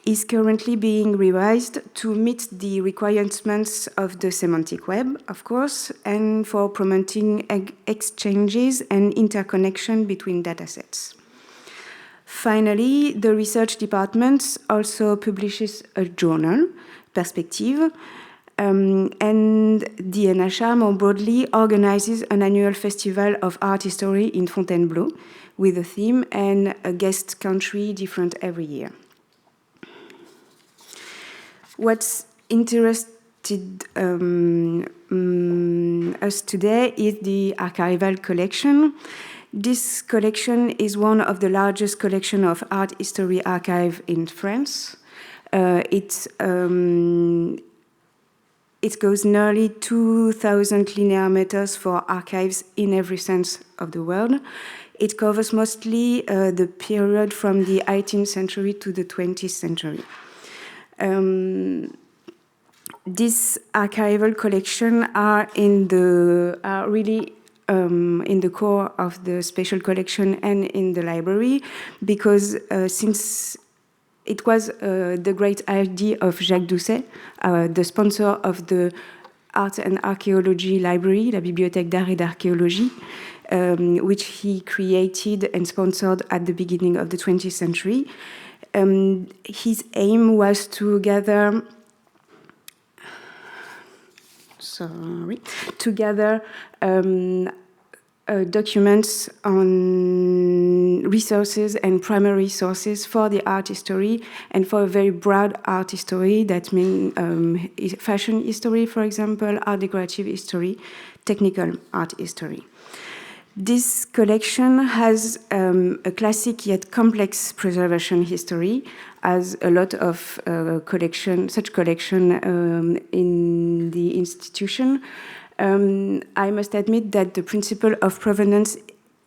is currently being revised to meet the requirements of the semantic web, of course, and for promoting exchanges and interconnection between datasets. Finally, the research department also publishes a journal, Perspective, and the NHA more broadly organizes an annual festival of art history in Fontainebleau with a theme and a guest country different every year. What's interested us today is the archival collection. This collection is one of the largest collections of art history archive in France. It goes nearly 2,000 linear meters for archives in every sense of the word. It covers mostly the period from the 18th century to the 20th century. This archival collection are really in the core of the special collection and in the library, because since it was the great idea of Jacques Doucet, the sponsor of the Art and Archaeology Library, la Bibliothèque d'Art et d'Archéologie, which he created and sponsored at the beginning of the 20th century. His aim was to gather documents on resources and primary sources for the art history and for a very broad art history. That means fashion history, for example, art decorative history, technical art history. This collection has a classic yet complex preservation history, as a lot of such collection in the institution. I must admit that the principle of provenance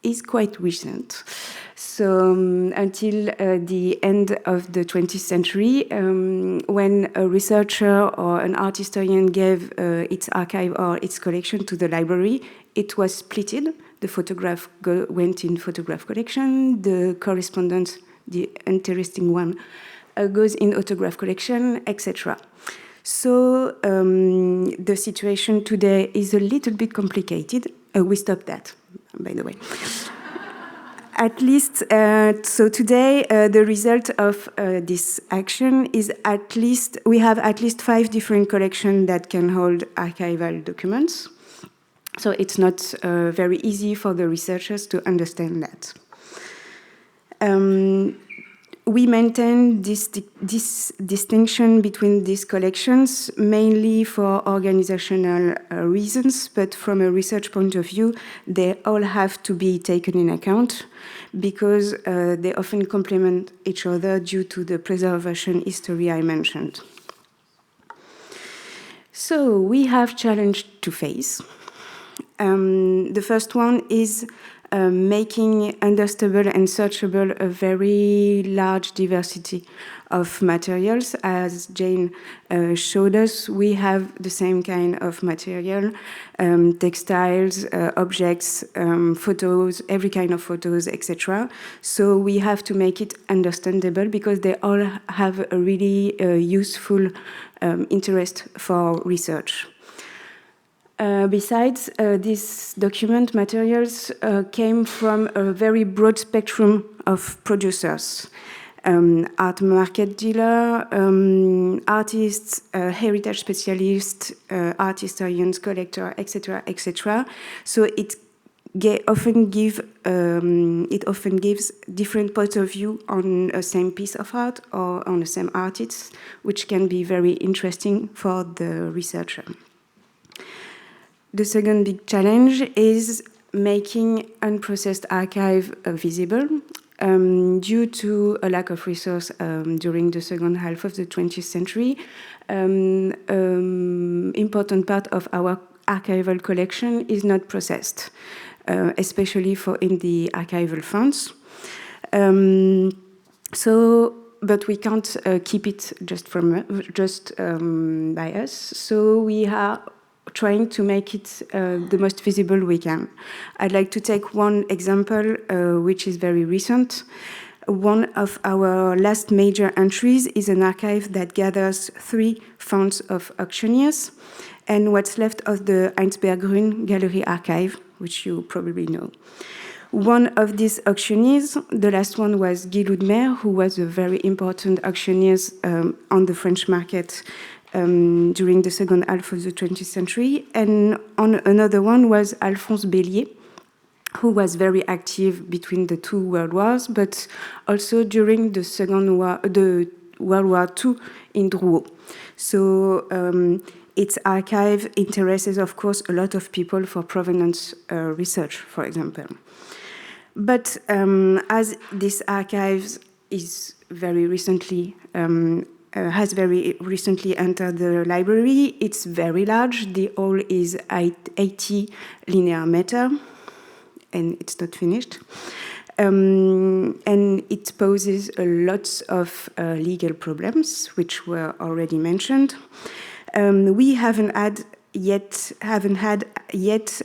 is quite recent. So until the end of the 20th century, when a researcher or an art historian gave its archive or its collection to the library, it was splitted. The photograph went in photograph collection, the correspondence, the interesting one, goes in autograph collection, etc. So the situation today is a little bit complicated. We stopped that, by the way. At least, so today, the result of this action is we have at least 5 different collections that can hold archival documents. So it's not very easy for the researchers to understand that. We maintain this distinction between these collections mainly for organizational reasons, but from a research point of view, they all have to be taken in account because they often complement each other due to the preservation history I mentioned. So we have challenges to face. The first one is making understandable and searchable a very large diversity of materials. As Jane showed us, we have the same kind of material, textiles, objects, photos, every kind of photos, etc. So we have to make it understandable because they all have a really useful interest for research. Besides, these document materials came from a very broad spectrum of producers. Art market dealer, artists, heritage specialists, art historians, collector, etc., etc. So it often gives different points of view on a same piece of art or on the same artist, which can be very interesting for the researcher. The second big challenge is making unprocessed archive visible. Due to a lack of resource during the second half of the 20th century, important part of our archival collection is not processed, especially in the archival funds. But we can't keep it just by us. So we are trying to make it the most visible we can. I'd like to take one example, which is very recent. One of our last major entries is an archive that gathers 3 funds of auctioneers and what's left of the Heinsberg-Grün Gallery archive, which you probably know. One of these auctioneers, the last one was Guy Loudmer, who was a very important auctioneer on the French market during the second half of the 20th century. And on another one was Alphonse Bélier, who was very active between the 2 World Wars, but also during the World War II in Drouot. So its archive interests, of course, a lot of people for provenance research, for example. But as this archive is very recently has very recently entered the library. It's very large. The hall is 80 linear meter, and it's not finished. And it poses a lot of legal problems, which were already mentioned. We haven't had yet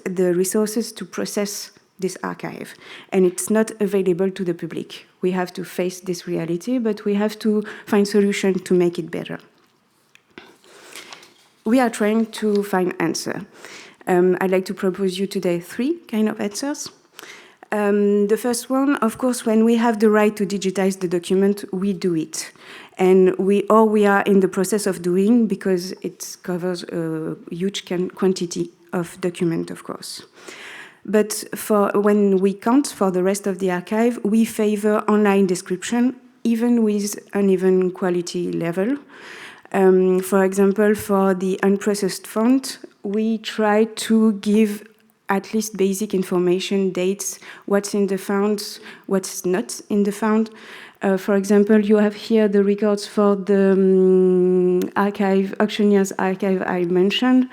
the resources to process this archive, and it's not available to the public. We have to face this reality, but we have to find solutions to make it better. We are trying to find answers. I'd like to propose you today 3 kind of answers. The first one, of course, when we have the right to digitize the document, we do it. And we are in the process of doing, because it covers a huge quantity of document, of course. But when we can't, for the rest of the archive, we favor online description, even with uneven quality level. For example, for the unprocessed font, we try to give at least basic information, dates, what's in the font, what's not in the font. For example, you have here the records for the auctioneer's archive I mentioned.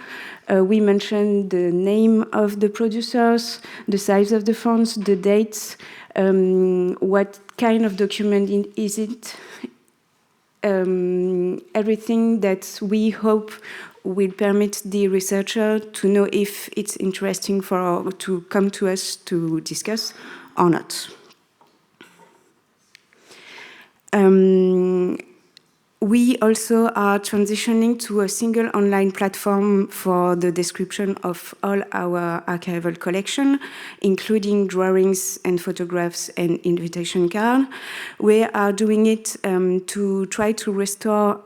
We mentioned the name of the producers, the size of the fonts, the dates, what kind of document is it, everything that we hope will permit the researcher to know if it's interesting to come to us to discuss or not. We also are transitioning to a single online platform for the description of all our archival collection, including drawings and photographs and invitation cards. We are doing it to try to restore,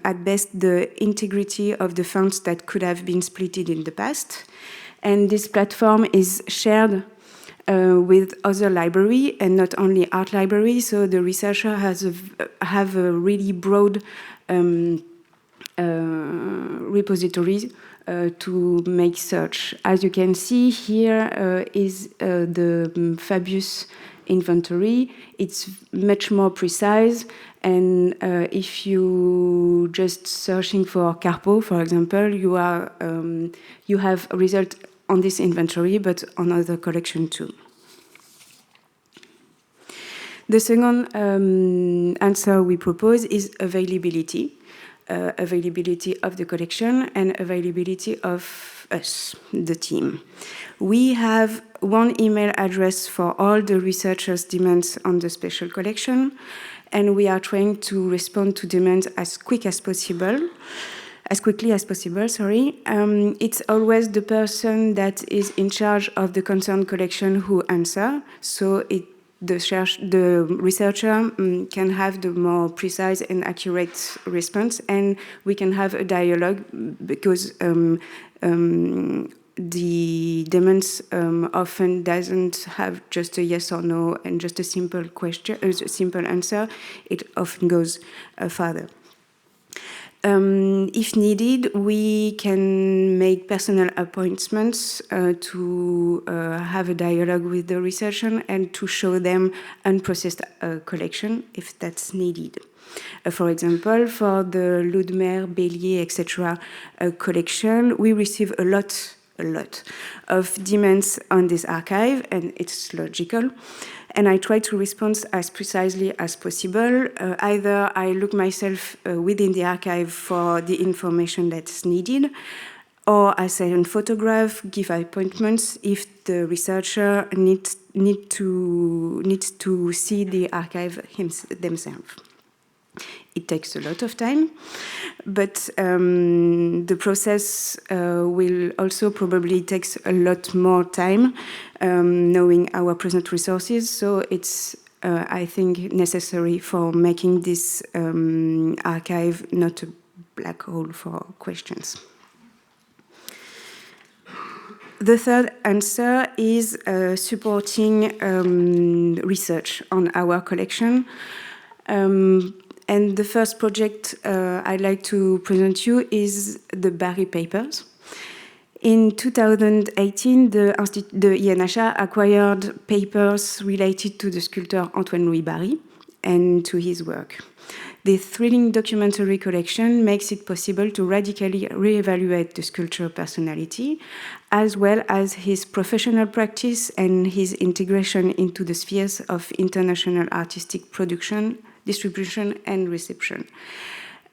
at best, the integrity of the fonts that could have been splitted in the past. And this platform is shared with other library and not only art library, so the researcher have a really broad repository to make search. As you can see here is the Fabius inventory. It's much more precise, and if you just searching for Carpo, for example, you have a result on this inventory, but on other collection too. The second answer we propose is availability. Availability of the collection and availability of us, the team. We have one email address for all the researchers' demands on the special collection, and we are trying to respond to demands as quickly as possible. It's always the person that is in charge of the concerned collection who answer, so the researcher can have the more precise and accurate response, and we can have a dialogue because the demands often doesn't have just a yes or no and just a simple question, a simple answer. It often goes further. If needed, we can make personal appointments to have a dialogue with the researcher and to show them unprocessed collection if that's needed. For example, for the Ludmer, Bélier, etc. Collection, we receive a lot of demands on this archive, and it's logical. And I try to respond as precisely as possible. Either I look myself within the archive for the information that's needed, or I send photograph, give appointments if the researcher needs to see the archive themselves. It takes a lot of time, but the process will also probably take a lot more time, knowing our present resources. So it's, I think, necessary for making this archive not a black hole for questions. The third answer is supporting research on our collection. And the first project I'd like to present you is the Barry papers. In 2018, the INHA acquired papers related to the sculptor Antoine-Louis Barye and to his work. The thrilling documentary collection makes it possible to radically reevaluate the sculptor's personality, as well as his professional practice and his integration into the spheres of international artistic production, distribution, and reception.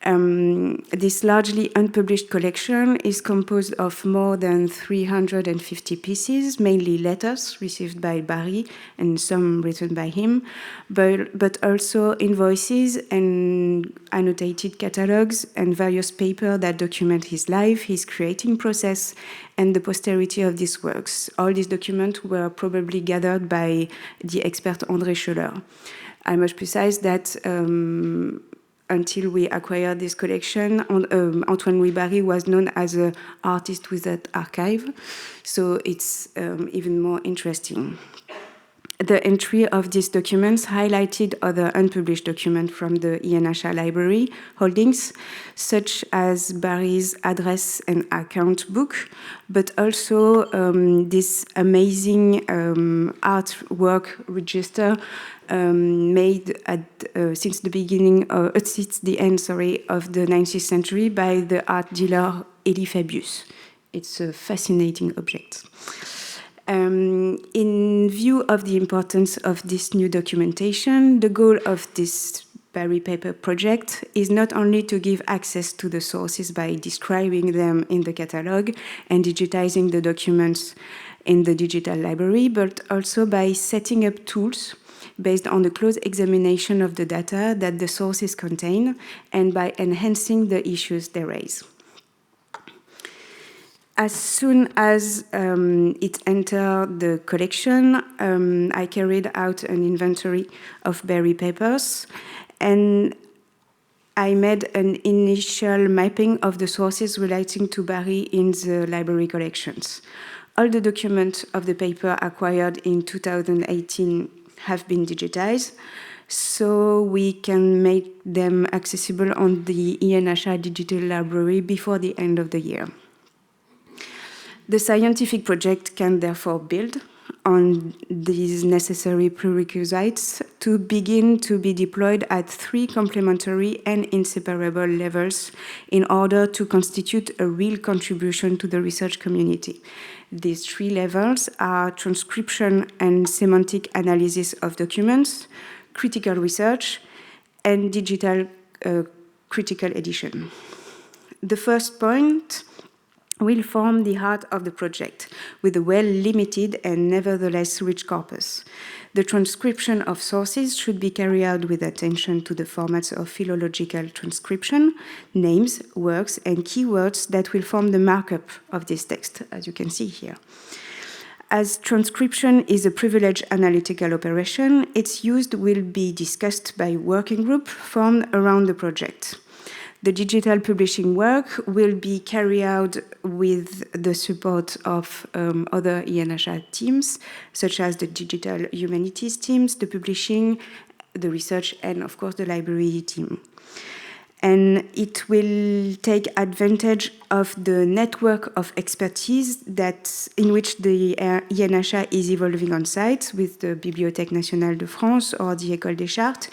This largely unpublished collection is composed of more than 350 pieces, mainly letters received by Barye and some written by him, but also invoices and annotated catalogs and various papers that document his life, his creating process, and the posterity of these works. All these documents were probably gathered by the expert André Schoeller. I must precise that until we acquired this collection, Antoine-Louis Barye was known as an artist without archive, so it's even more interesting. The entry of these documents highlighted other unpublished documents from the INHA library holdings, such as Barye's address and account book, but also this amazing artwork register made since the end of the 19th century by the art dealer Elie Fabius. It's a fascinating object. In view of the importance of this new documentation, the goal of this Barye paper project is not only to give access to the sources by describing them in the catalog and digitizing the documents in the digital library, but also by setting up tools based on the close examination of the data that the sources contain and by enhancing the issues they raise. As soon as it entered the collection, I carried out an inventory of Barye papers, and I made an initial mapping of the sources relating to Barye in the library collections. All the documents of the paper acquired in 2018 have been digitized, so we can make them accessible on the INHA digital library before the end of the year. The scientific project can therefore build on these necessary prerequisites to begin to be deployed at 3 complementary and inseparable levels in order to constitute a real contribution to the research community. These 3 levels are transcription and semantic analysis of documents, critical research, and digital critical edition. The first point will form the heart of the project, with a well-limited and nevertheless rich corpus. The transcription of sources should be carried out with attention to the formats of philological transcription, names, works, and keywords that will form the markup of this text, as you can see here. As transcription is a privileged analytical operation, its use will be discussed by a working group formed around the project. The digital publishing work will be carried out with the support of other INHA teams, such as the digital humanities teams, the publishing, the research, and of course the library team. And it will take advantage of the network of expertise in which the INHA is evolving on site with the Bibliothèque Nationale de France or the École des Chartes,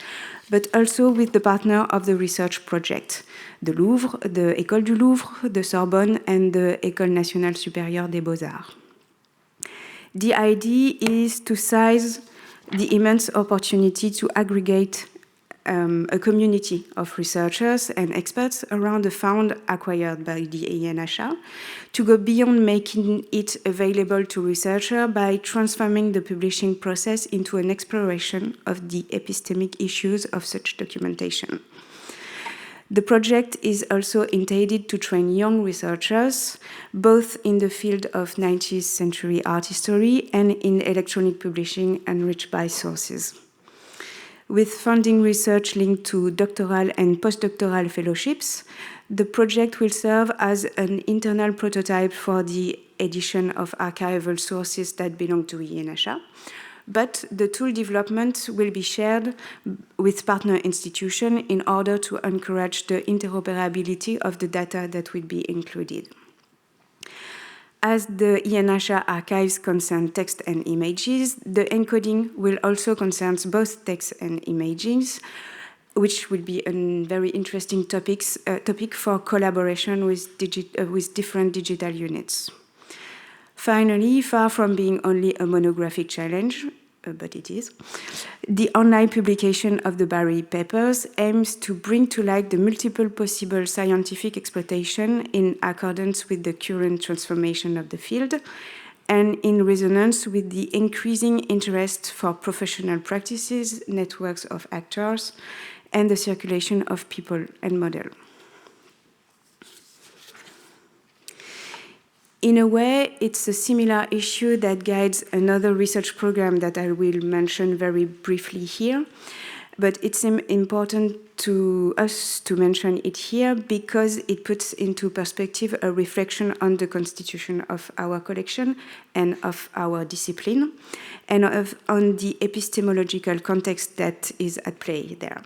but also with the partner of the research project, the Louvre, the École du Louvre, the Sorbonne, and the École Nationale Supérieure des Beaux-Arts. The idea is to seize the immense opportunity to aggregate a community of researchers and experts around the fund acquired by the INHA, to go beyond making it available to researchers by transforming the publishing process into an exploration of the epistemic issues of such documentation. The project is also intended to train young researchers, both in the field of 19th century art history and in electronic publishing enriched by sources. With funding research linked to doctoral and postdoctoral fellowships, the project will serve as an internal prototype for the edition of archival sources that belong to INHA, but the tool development will be shared with partner institutions in order to encourage the interoperability of the data that will be included. As the INHA archives concern text and images, the encoding will also concern both text and images, which will be a very interesting topic for collaboration with different digital units. Finally, far from being only a monographic challenge, but it is, the online publication of the Barberini papers aims to bring to light the multiple possible scientific exploitation in accordance with the current transformation of the field and in resonance with the increasing interest for professional practices, networks of actors, and the circulation of people and models. In a way, it's a similar issue that guides another research program that I will mention very briefly here. But it's important to us to mention it here because it puts into perspective a reflection on the constitution of our collection and of our discipline, and on the epistemological context that is at play there.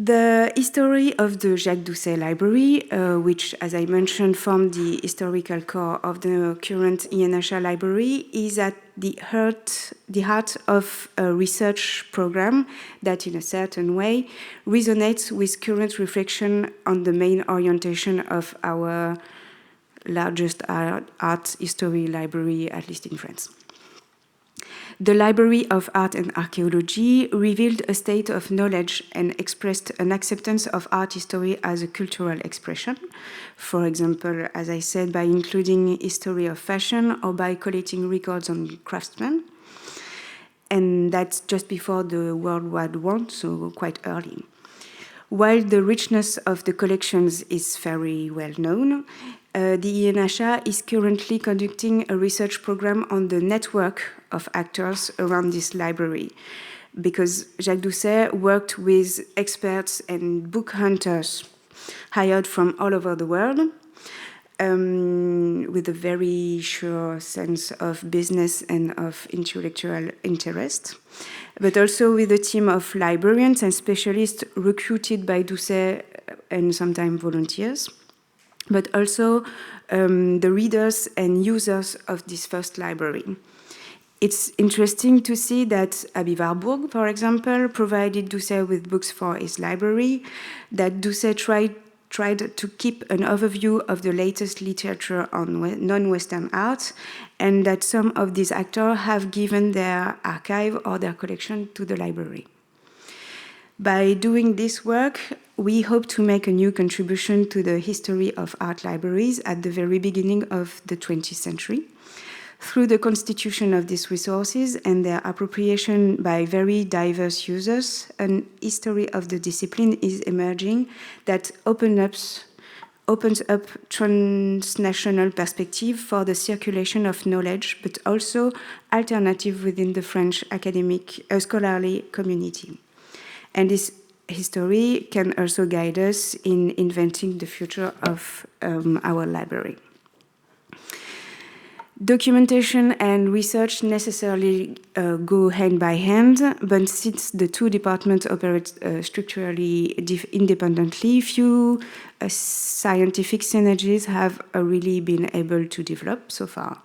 The history of the Jacques Doucet Library, which, as I mentioned, formed the historical core of the current INHA library, is at the heart of a research program that, in a certain way, resonates with current reflection on the main orientation of our largest art history library, at least in France. The Library of Art and Archaeology revealed a state of knowledge and expressed an acceptance of art history as a cultural expression. For example, as I said, by including history of fashion or by collecting records on craftsmen. And that's just before the World War I, so quite early. While the richness of the collections is very well known, the INHA is currently conducting a research program on the network of actors around this library, because Jacques Doucet worked with experts and book hunters hired from all over the world, with a very sure sense of business and of intellectual interest, but also with a team of librarians and specialists recruited by Doucet and sometimes volunteers, but also the readers and users of this first library. It's interesting to see that Abbey Warburg, for example, provided Doucet with books for his library, that Doucet tried to keep an overview of the latest literature on non-Western art, and that some of these actors have given their archive or their collection to the library. By doing this work, we hope to make a new contribution to the history of art libraries at the very beginning of the 20th century. Through the constitution of these resources and their appropriation by very diverse users, an history of the discipline is emerging that opens up transnational perspective for the circulation of knowledge, but also alternative within the French academic scholarly community. And this history can also guide us in inventing the future of our library. Documentation and research necessarily go hand by hand, but since the two departments operate structurally independently, few scientific synergies have really been able to develop so far.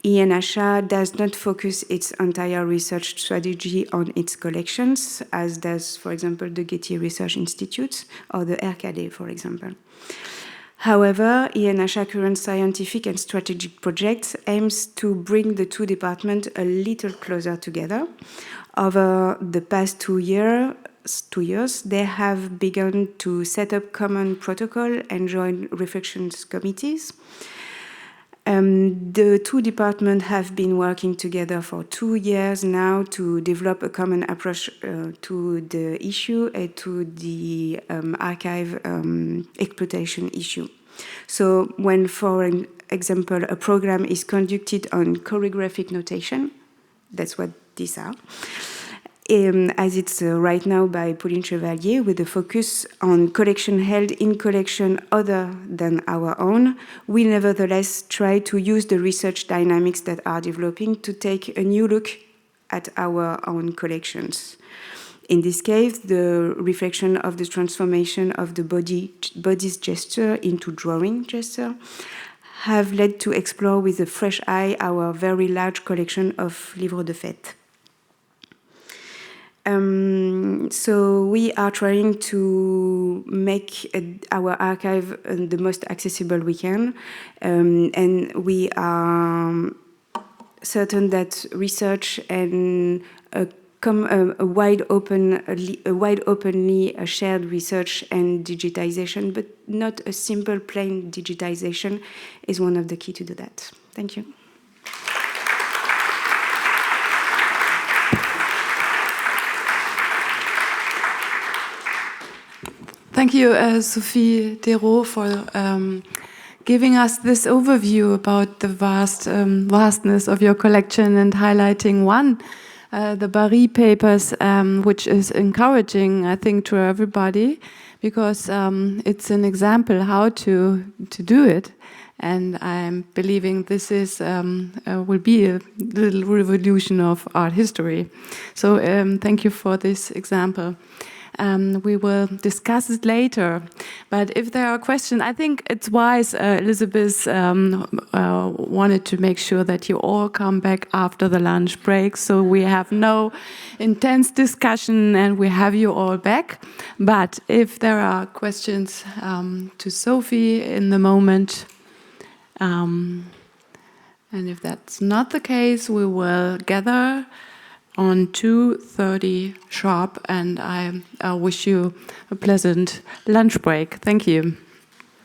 INHA does not focus its entire research strategy on its collections, as does, for example, the Getty Research Institute or the RKD, for example. However, INHA current scientific and strategic project aims to bring the two departments a little closer together. Over the past 2 years, they have begun to set up common protocol and joint reflections committees. The two departments have been working together for 2 years now to develop a common approach to the issue and to the archive exploitation issue. So when, for example, a program is conducted on choreographic notation, that's what these are, as it's right now by Pauline Chevalier, with a focus on collection held in collection other than our own, we nevertheless try to use the research dynamics that are developing to take a new look at our own collections. In this case, the reflection of the transformation of the body's gesture into drawing gesture have led to explore with a fresh eye our very large collection of livres de fête. So we are trying to make our archive the most accessible we can, and we are certain that research and a wide openly shared research and digitization, but not a simple plain digitization, is one of the key to do that. Thank you. Thank you, Sophie Desraux, for giving us this overview about the vastness of your collection and highlighting one, the Barberini papers, which is encouraging, I think, to everybody, because it's an example how to do it. And I'm believing this is will be a little revolution of art history. So thank you for this example. We will discuss it later. But if there are questions, I think it's wise, Elizabeth wanted to make sure that you all come back after the lunch break, so we have no intense discussion and we have you all back. But if there are questions to Sophie in the moment, and if that's not the case, we will gather on 2:30 sharp, and I wish you a pleasant lunch break. Thank you.